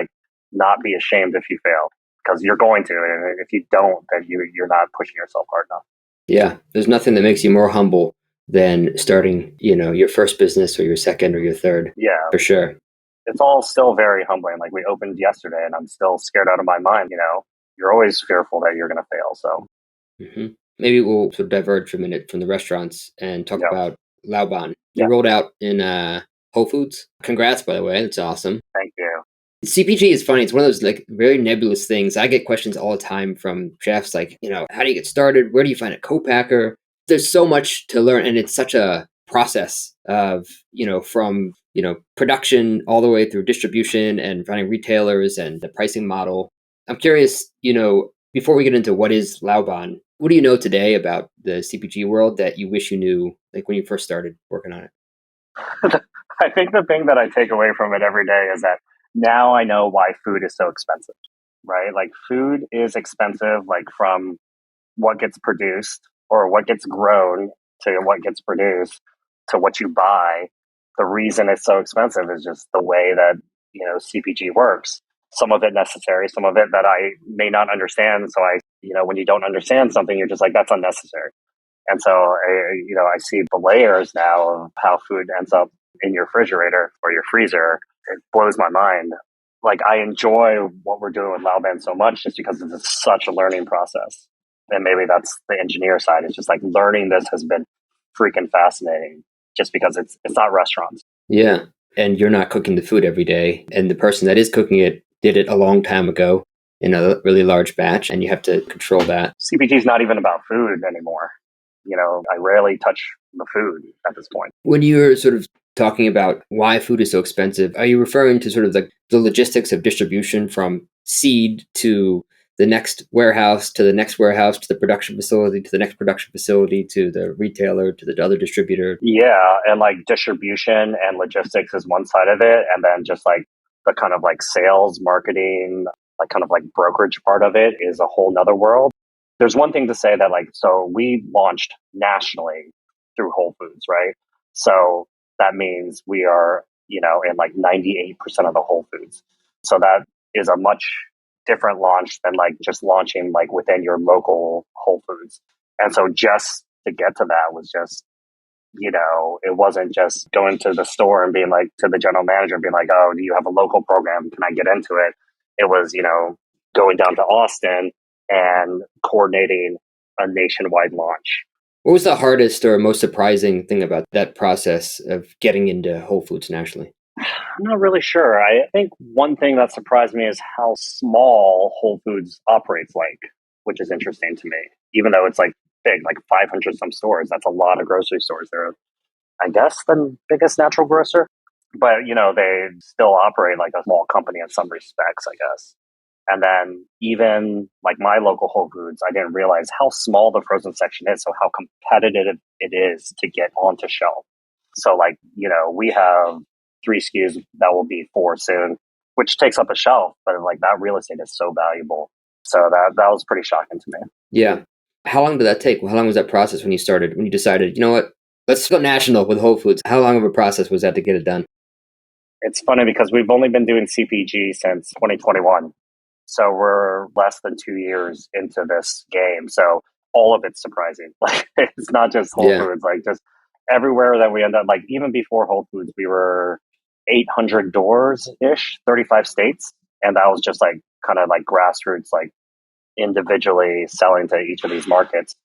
not be ashamed if you fail, because you're going to. And if you don't, then you're not pushing yourself hard enough. Yeah. There's nothing that makes you more humble than starting, your first business or your second or your third. Yeah. For sure. It's all still very humbling. We opened yesterday and I'm still scared out of my mind. You're always fearful that you're going to fail. So maybe we'll sort of diverge for a minute from the restaurants and talk about Laoban. You rolled out in Whole Foods. Congrats, by the way. That's awesome. Thank you. CPG is funny. It's one of those very nebulous things. I get questions all the time from chefs how do you get started? Where do you find a co-packer? There's so much to learn, and it's such a process of, from, production all the way through distribution and finding retailers and the pricing model. I'm curious, before we get into what is Laoban, what do you know today about the CPG world that you wish you knew when you first started working on it? I think the thing that I take away from it every day is that now I know why food is so expensive, right? Food is expensive, from what gets produced or what gets grown to what gets produced to what you buy. The reason it's so expensive is just the way that, CPG works. Some of it necessary, some of it that I may not understand. So when you don't understand something, you're just that's unnecessary. And so, I see the layers now of how food ends up in your refrigerator or your freezer. It blows my mind. I enjoy what we're doing with Laoban so much just because it's such a learning process. And maybe that's the engineer side. It's just learning this has been freaking fascinating just because it's not restaurants. Yeah. And you're not cooking the food every day. And the person that is cooking it did it a long time ago in a really large batch, and you have to control that. CPG is not even about food anymore. I rarely touch the food at this point. When you're sort of talking about why food is so expensive, are you referring to sort of the logistics of distribution from seed to the next warehouse to the next warehouse to the production facility to the next production facility to the retailer to the other distributor? Yeah, and distribution and logistics is one side of it, and then just the kind of sales, marketing, brokerage part of it is a whole nother world. There's one thing to say that so we launched nationally through Whole Foods, right? So that means we are, in 98% of the Whole Foods. So that is a much different launch than just launching within your local Whole Foods. And so just to get to that was just, it wasn't just going to the store and being to the general manager and being oh, do you have a local program? Can I get into it? It was, going down to Austin and coordinating a nationwide launch. What was the hardest or most surprising thing about that process of getting into Whole Foods nationally? I'm not really sure. I think one thing that surprised me is how small Whole Foods operates which is interesting to me. Even though it's big, 500 some stores, that's a lot of grocery stores. They're, I guess, the biggest natural grocer. But, they still operate like a small company in some respects, I guess. And then even my local Whole Foods, I didn't realize how small the frozen section is. So how competitive it is to get onto shelf. So we have 3 SKUs that will be 4 soon, which takes up a shelf. But that real estate is so valuable. So that was pretty shocking to me. Yeah. How long did that take? How long was that process when you decided, you know what, let's go national with Whole Foods? How long of a process was that to get it done? It's funny because we've only been doing CPG since 2021. So we're less than 2 years into this game. So all of it's surprising. Like it's not just Whole Yeah. Foods, like just everywhere that we end up, like even before Whole Foods, we were 800 doors ish, 35 states. And that was just like kind of like grassroots, like individually selling to each of these markets.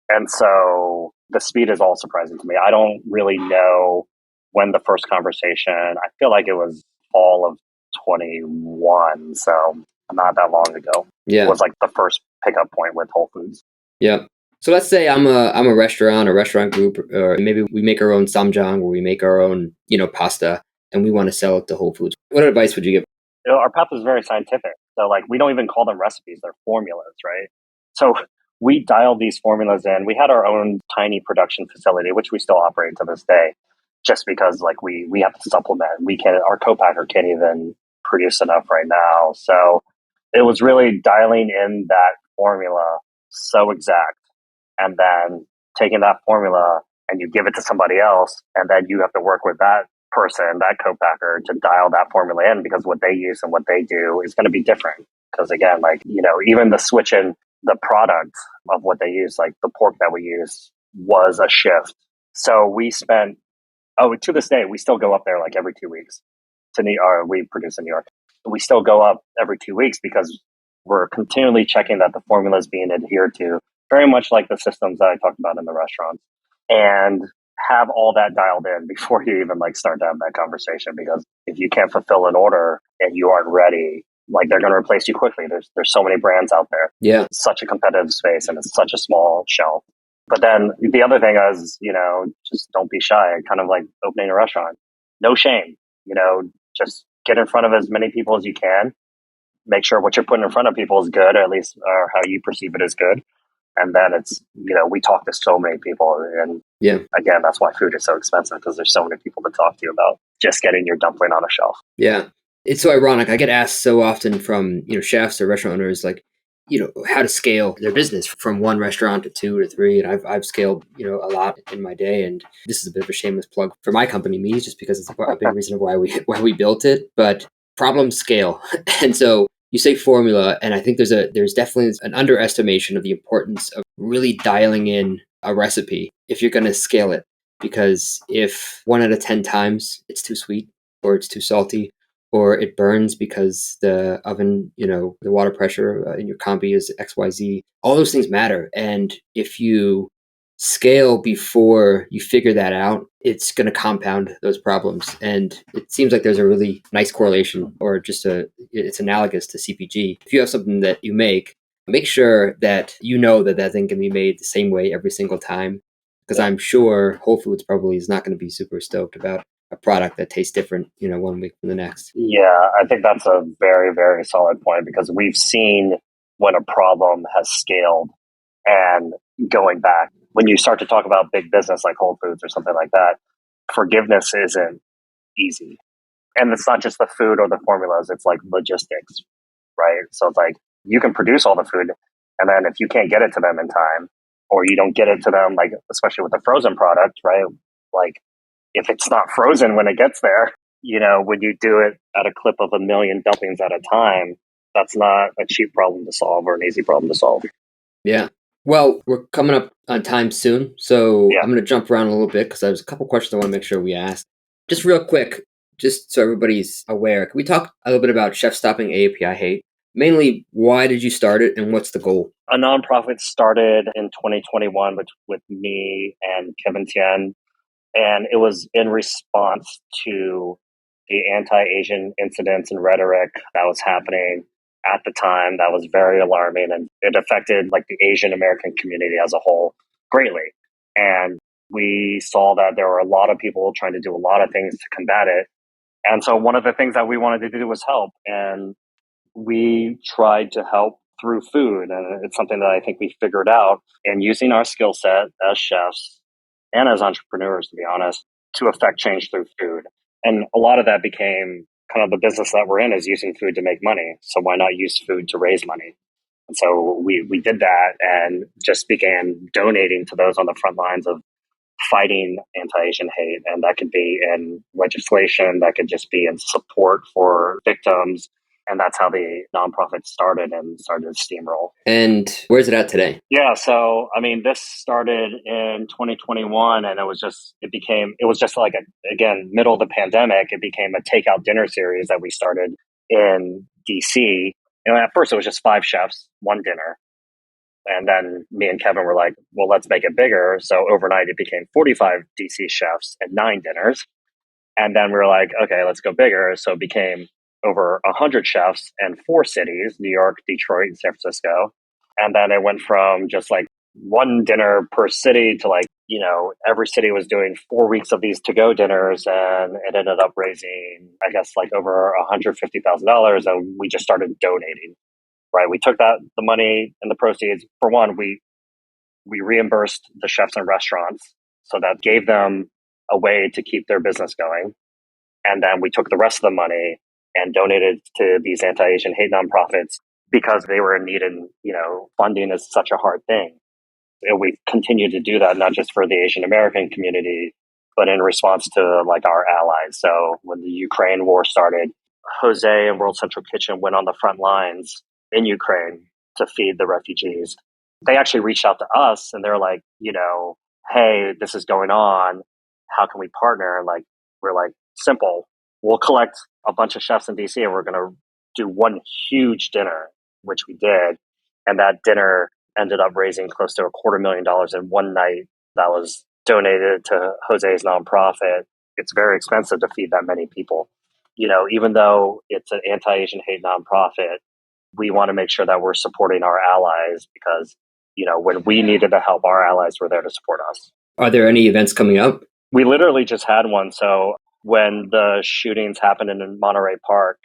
And so the speed is all surprising to me. I don't really know when the first conversation, I feel like it was fall of 21. So not that long ago. Yeah. Was like the first pickup point with Whole Foods. Yeah. So let's say I'm a restaurant group, or maybe we make our own samjang, or we make our own, pasta, and we want to sell it to Whole Foods. What advice would you give? Our path is very scientific. So like we don't even call them recipes, they're formulas, right? So we dialed these formulas in. We had our own tiny production facility, which we still operate to this day, just because like we have to supplement. Our co-packer can't even produce enough right now. So it was really dialing in that formula so exact, and then taking that formula and you give it to somebody else, and then you have to work with that person, that co-packer, to dial that formula in, because what they use and what they do is going to be different. Because again, like, even the switch in the product of what they use, like the pork that we use, was a shift. So we spent, to this day, we still go up there like every 2 weeks to New York. We produce in New York. We still go up every 2 weeks because we're continually checking that the formula is being adhered to, very much like the systems that I talked about in the restaurants, and have all that dialed in before you even like start to have that conversation. Because if you can't fulfill an order and you aren't ready, like they're going to replace you quickly. There's so many brands out there. Yeah. It's such a competitive space and it's such a small shelf. But then the other thing is, just don't be shy. Kind of like opening a restaurant. No shame. Just get in front of as many people as you can. Make sure what you're putting in front of people is good, or at least how you perceive it is good. And then it's, we talk to so many people. And Yeah. again, that's why food is so expensive, because there's so many people to talk to you about just getting your dumpling on a shelf. Yeah. It's so ironic. I get asked so often from, chefs or restaurant owners, like, how to scale their business from one restaurant to 2 to 3. And I've scaled, a lot in my day. And this is a bit of a shameless plug for my company, meez, just because it's a big reason of why we built it. But problems scale. And so you say formula, and I think there's definitely an underestimation of the importance of really dialing in a recipe if you're going to scale it. Because if 1 out of 10 times it's too sweet, or it's too salty, or it burns because the oven, the water pressure in your combi is XYZ, all those things matter. And if you scale before you figure that out, it's going to compound those problems. And it seems like there's a really nice correlation, or it's analogous to CPG. If you have something that you make sure that that thing can be made the same way every single time. Because I'm sure Whole Foods probably is not going to be super stoked about a product that tastes different, 1 week from the next. Yeah, I think that's a very, very solid point, because we've seen when a problem has scaled. And going back, when you start to talk about big business like Whole Foods or something like that, forgiveness isn't easy. And it's not just the food or the formulas, it's like logistics, right? So it's like you can produce all the food, and then if you can't get it to them in time, or you don't get it to them, like especially with a frozen product, right? Like if it's not frozen when it gets there, when you do it at a clip of 1 million dumplings at a time, that's not a cheap problem to solve or an easy problem to solve. Yeah. Well, we're coming up on time soon, so Yeah. I'm going to jump around a little bit because there's a couple questions I want to make sure we ask. Just real quick, just so everybody's aware, can we talk a little bit about Chefs Stopping AAPI Hate? Mainly, why did you start it and what's the goal? A nonprofit started in 2021 with me and Kevin Tien, and it was in response to the anti-Asian incidents and rhetoric that was happening at the time. That was very alarming, and it affected like the Asian American community as a whole greatly. And we saw that there were a lot of people trying to do a lot of things to combat it. And so one of the things that we wanted to do was help. And we tried to help through food. And it's something that I think we figured out in using our skill set as chefs and as entrepreneurs, to be honest, to affect change through food. And a lot of that became kind of the business that we're in, is using food to make money. So why not use food to raise money? And so we did that and just began donating to those on the front lines of fighting anti-Asian hate. And that could be in legislation, that could just be in support for victims. And that's how the nonprofit started and started to steamroll. And where's it at today? Yeah, so I mean, this started in 2021, and it was just like again, middle of the pandemic. It became a takeout dinner series that we started in DC. And at first, it was just 5 chefs, one dinner, and then me and Kevin were like, "Well, let's make it bigger." So overnight, it became 45 DC chefs and 9 dinners. And then we were like, okay, let's go bigger. So it became over 100 chefs and 4 cities, New York, Detroit, and San Francisco. And then it went from just like one dinner per city to like, every city was doing 4 weeks of these to-go dinners. And it ended up raising, I guess, like over $150,000. And we just started donating, right? We took the money and the proceeds. For one, we reimbursed the chefs and restaurants. So that gave them a way to keep their business going. And then we took the rest of the money and donated to these anti-Asian hate nonprofits because they were in need, and, funding is such a hard thing. And we continue to do that, not just for the Asian American community, but in response to like our allies. So when the Ukraine war started, Jose and World Central Kitchen went on the front lines in Ukraine to feed the refugees. They actually reached out to us and they're like, hey, this is going on. How can we partner? And like, we're like, simple. We'll collect a bunch of chefs in DC and we're going to do one huge dinner, which we did. And that dinner ended up raising close to $250,000 in one night that was donated to Jose's nonprofit. It's very expensive to feed that many people. Even though it's an anti-Asian hate nonprofit, we want to make sure that we're supporting our allies because, when we needed the help, our allies were there to support us. Are there any events coming up? We literally just had one. So when the shootings happened in Monterey Park,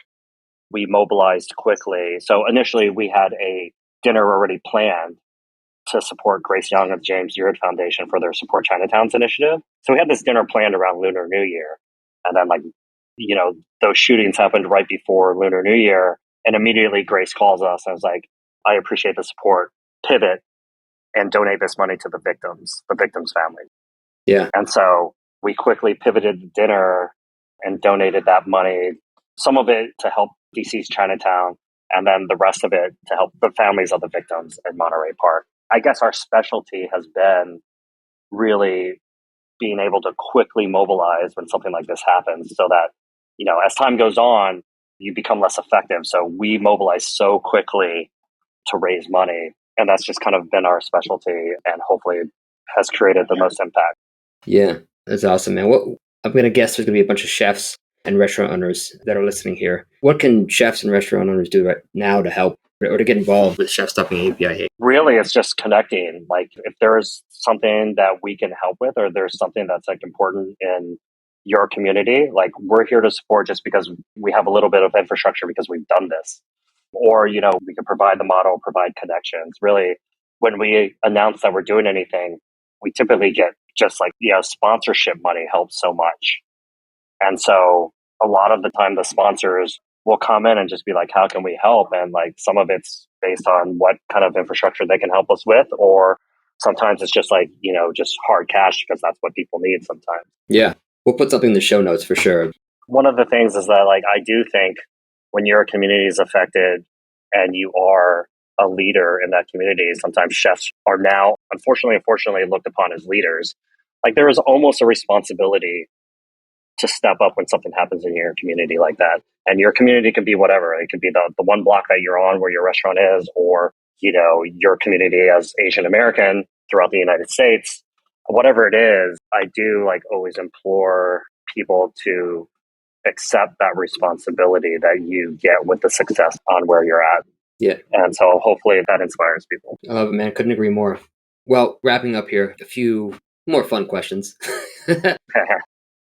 we mobilized quickly. So initially we had a dinner already planned to support Grace Young of the James Beard Foundation for their Support Chinatowns initiative. So we had this dinner planned around Lunar New Year. And then those shootings happened right before Lunar New Year. And immediately Grace calls us and was like, I appreciate the support. Pivot and donate this money to the victims' family. Yeah. And so we quickly pivoted the dinner and donated that money, some of it to help DC's Chinatown, and then the rest of it to help the families of the victims in Monterey Park. I guess our specialty has been really being able to quickly mobilize when something like this happens so that, as time goes on, you become less effective. So we mobilize so quickly to raise money. And that's just kind of been our specialty and hopefully has created the most impact. Yeah, that's awesome, man. I'm going to guess there's going to be a bunch of chefs and restaurant owners that are listening here. What can chefs and restaurant owners do right now to help or to get involved with Chefs Stopping AAPI Hate? Really, it's just connecting. Like if there's something that we can help with or there's something that's like important in your community, like we're here to support just because we have a little bit of infrastructure because we've done this. Or, we can provide the model, provide connections. Really, when we announce that we're doing anything, we typically get just like, sponsorship money helps so much. And so a lot of the time the sponsors will come in and just be like, how can we help? And like some of it's based on what kind of infrastructure they can help us with, or sometimes it's just like, just hard cash because that's what people need sometimes. Yeah. We'll put something in the show notes for sure. One of the things is that like, I do think when your community is affected and you are a leader in that community, sometimes chefs are now, unfortunately, looked upon as leaders. Like there is almost a responsibility to step up when something happens in your community like that. And your community can be whatever. It could be the one block that you're on where your restaurant is, or, your community as Asian American throughout the United States. Whatever it is, I do like always implore people to accept that responsibility that you get with the success on where you're at. Yeah. And so hopefully that inspires people. I love it, man. Couldn't agree more. Well, wrapping up here, a few more fun questions.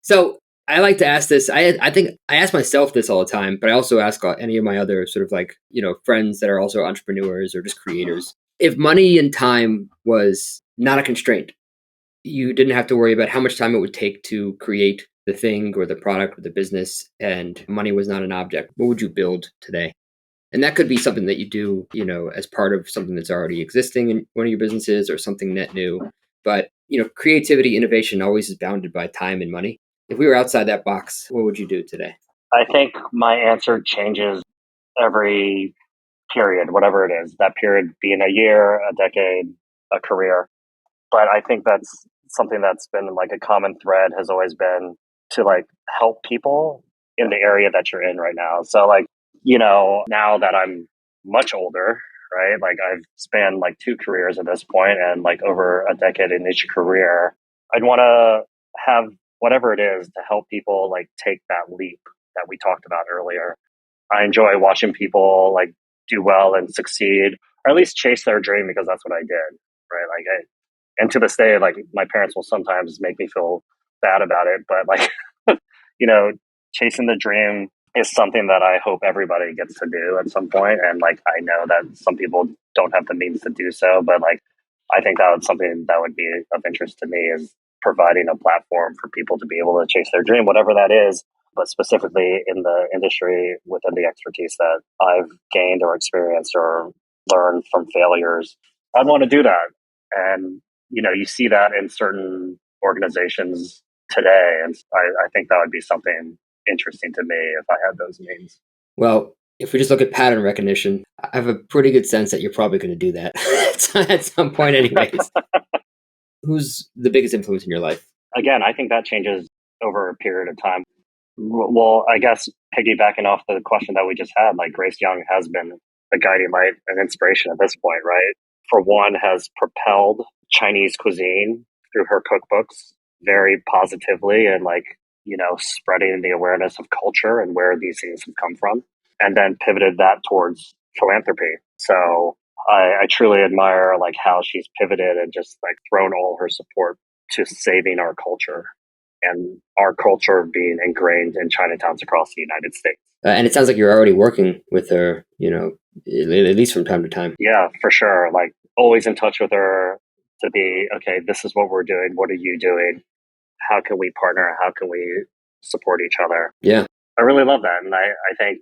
So I like to ask this. I think I ask myself this all the time, but I also ask any of my other sort of like, friends that are also entrepreneurs or just creators. If money and time was not a constraint, you didn't have to worry about how much time it would take to create the thing or the product or the business, and money was not an object, what would you build today? And that could be something that you do, as part of something that's already existing in one of your businesses or something net new. But, creativity, innovation always is bounded by time and money. If we were outside that box, what would you do today? I think my answer changes every period, whatever it is, that period being a year, a decade, a career. But I think that's something that's been like a common thread has always been to like help people in the area that you're in right now. So like, now that I'm much older, right? Like I've spanned like two careers at this point and like over a decade in each career, I'd want to have whatever it is to help people like take that leap that we talked about earlier. I enjoy watching people like do well and succeed, or at least chase their dream because that's what I did, right? And to this day, like my parents will sometimes make me feel bad about it, but like, you know, chasing the dream is something that I hope everybody gets to do at some point. And like, I know that some people don't have the means to do so, but like, I think that was something that would be of interest to me is providing a platform for people to be able to chase their dream, whatever that is, but specifically in the industry within the expertise that I've gained or experienced or learned from failures. I'd want to do that. And, you see that in certain organizations today. And I think that would be something interesting to me if I had those means. Well, if we just look at pattern recognition, I have a pretty good sense that you're probably going to do that at some point anyways. Who's the biggest influence in your life? Again, I think that changes over a period of time. Well, I guess piggybacking off the question that we just had, like Grace Young has been a guiding light and inspiration at this point, right? For one, has propelled Chinese cuisine through her cookbooks very positively and like, spreading the awareness of culture and where these things have come from, and then pivoted that towards philanthropy. So I truly admire like how she's pivoted and just like thrown all her support to saving our culture and our culture being ingrained in Chinatowns across the United States. And it sounds like you're already working with her, at least from time to time. Yeah, for sure. Like always in touch with her to be, okay, this is what we're doing. What are you doing? How can we partner? How can we support each other? Yeah. I really love that. And I think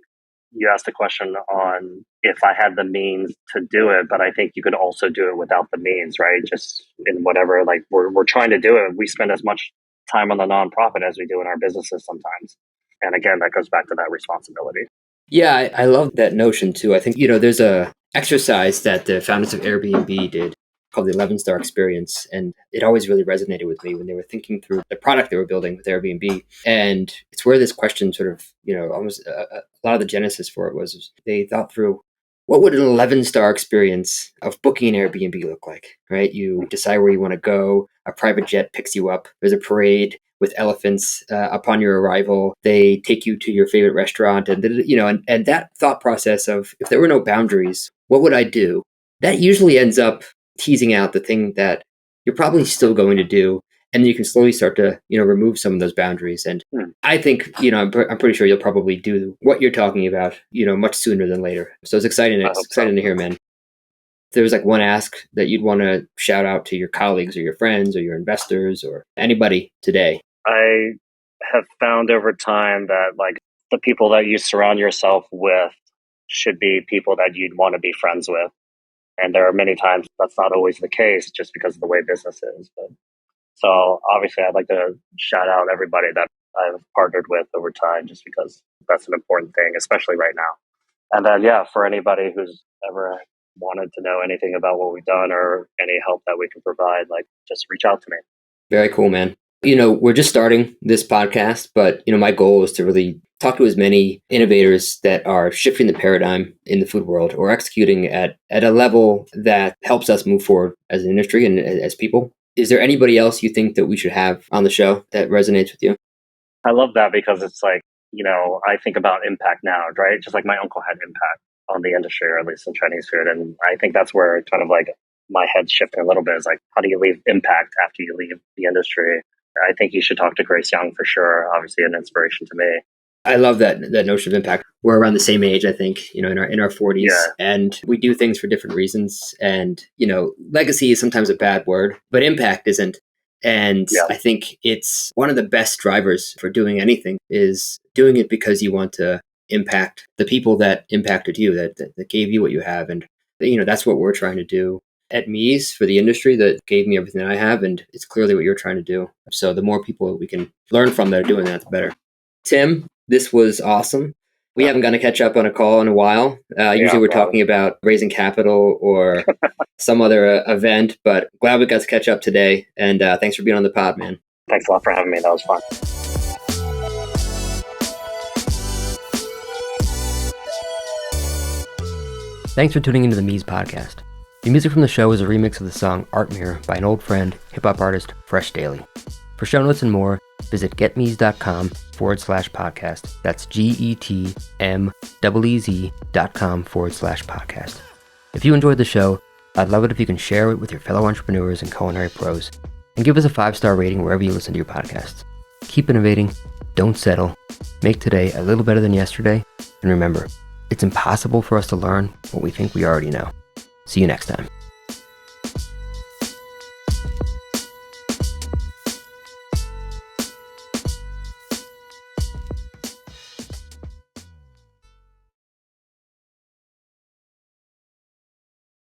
you asked a question on if I had the means to do it, but I think you could also do it without the means, right? Just in whatever, like we're trying to do it. We spend as much time on the nonprofit as we do in our businesses sometimes. And again, that goes back to that responsibility. Yeah, I love that notion too. I think, there's a exercise that the founders of Airbnb did called the 11-star experience. And it always really resonated with me when they were thinking through the product they were building with Airbnb. And it's where this question sort of, almost a lot of the genesis for it was they thought through, what would an 11-star experience of booking an Airbnb look like, right? You decide where you want to go. A private jet picks you up. There's a parade with elephants upon your arrival. They take you to your favorite restaurant. And, and that thought process of if there were no boundaries, what would I do? That usually ends up teasing out the thing that you're probably still going to do. And then you can slowly start to, remove some of those boundaries. And I think, I'm pretty sure you'll probably do what you're talking about, much sooner than later. So it's exciting. It's exciting to hear, man. If there was like one ask that you'd want to shout out to your colleagues or your friends or your investors or anybody today. I have found over time that like the people that you surround yourself with should be people that you'd want to be friends with. And there are many times that's not always the case just because of the way business is. But so obviously I'd like to shout out everybody that I've partnered with over time just because that's an important thing, especially right now. And then, for anybody who's ever wanted to know anything about what we've done or any help that we can provide, like just reach out to me. Very cool, man. We're just starting this podcast, but, my goal is to really talk to as many innovators that are shifting the paradigm in the food world or executing at a level that helps us move forward as an industry and as people. Is there anybody else you think that we should have on the show that resonates with you? I love that because it's like, I think about impact now, right? Just like my uncle had impact on the industry, or at least in Chinese food. And I think that's where kind of like my head's shifting a little bit is like, how do you leave impact after you leave the industry? I think you should talk to Grace Young for sure. Obviously an inspiration to me. I love that notion of impact. We're around the same age, I think, in our 40s, and we do things for different reasons. And, legacy is sometimes a bad word, but impact isn't. And I think it's one of the best drivers for doing anything is doing it because you want to impact the people that impacted you, that gave you what you have. And, that's what we're trying to do at Meez for the industry that gave me everything I have. And it's clearly what you're trying to do. So the more people we can learn from that are doing that, the better. Tim, this was awesome. We haven't gotten to catch up on a call in a while. Usually we're talking about raising capital or some other event, but glad we got to catch up today. And thanks for being on the pod, man. Thanks a lot for having me. That was fun. Thanks for tuning into the Meez podcast. The music from the show is a remix of the song Art Mirror by an old friend, hip-hop artist Fresh Daily. For show notes and more, visit getmeez.com/podcast. That's GETMEEZ.com/podcast. If you enjoyed the show, I'd love it if you can share it with your fellow entrepreneurs and culinary pros, and give us a 5-star rating wherever you listen to your podcasts. Keep innovating, don't settle, make today a little better than yesterday, and remember, it's impossible for us to learn what we think we already know. See you next time.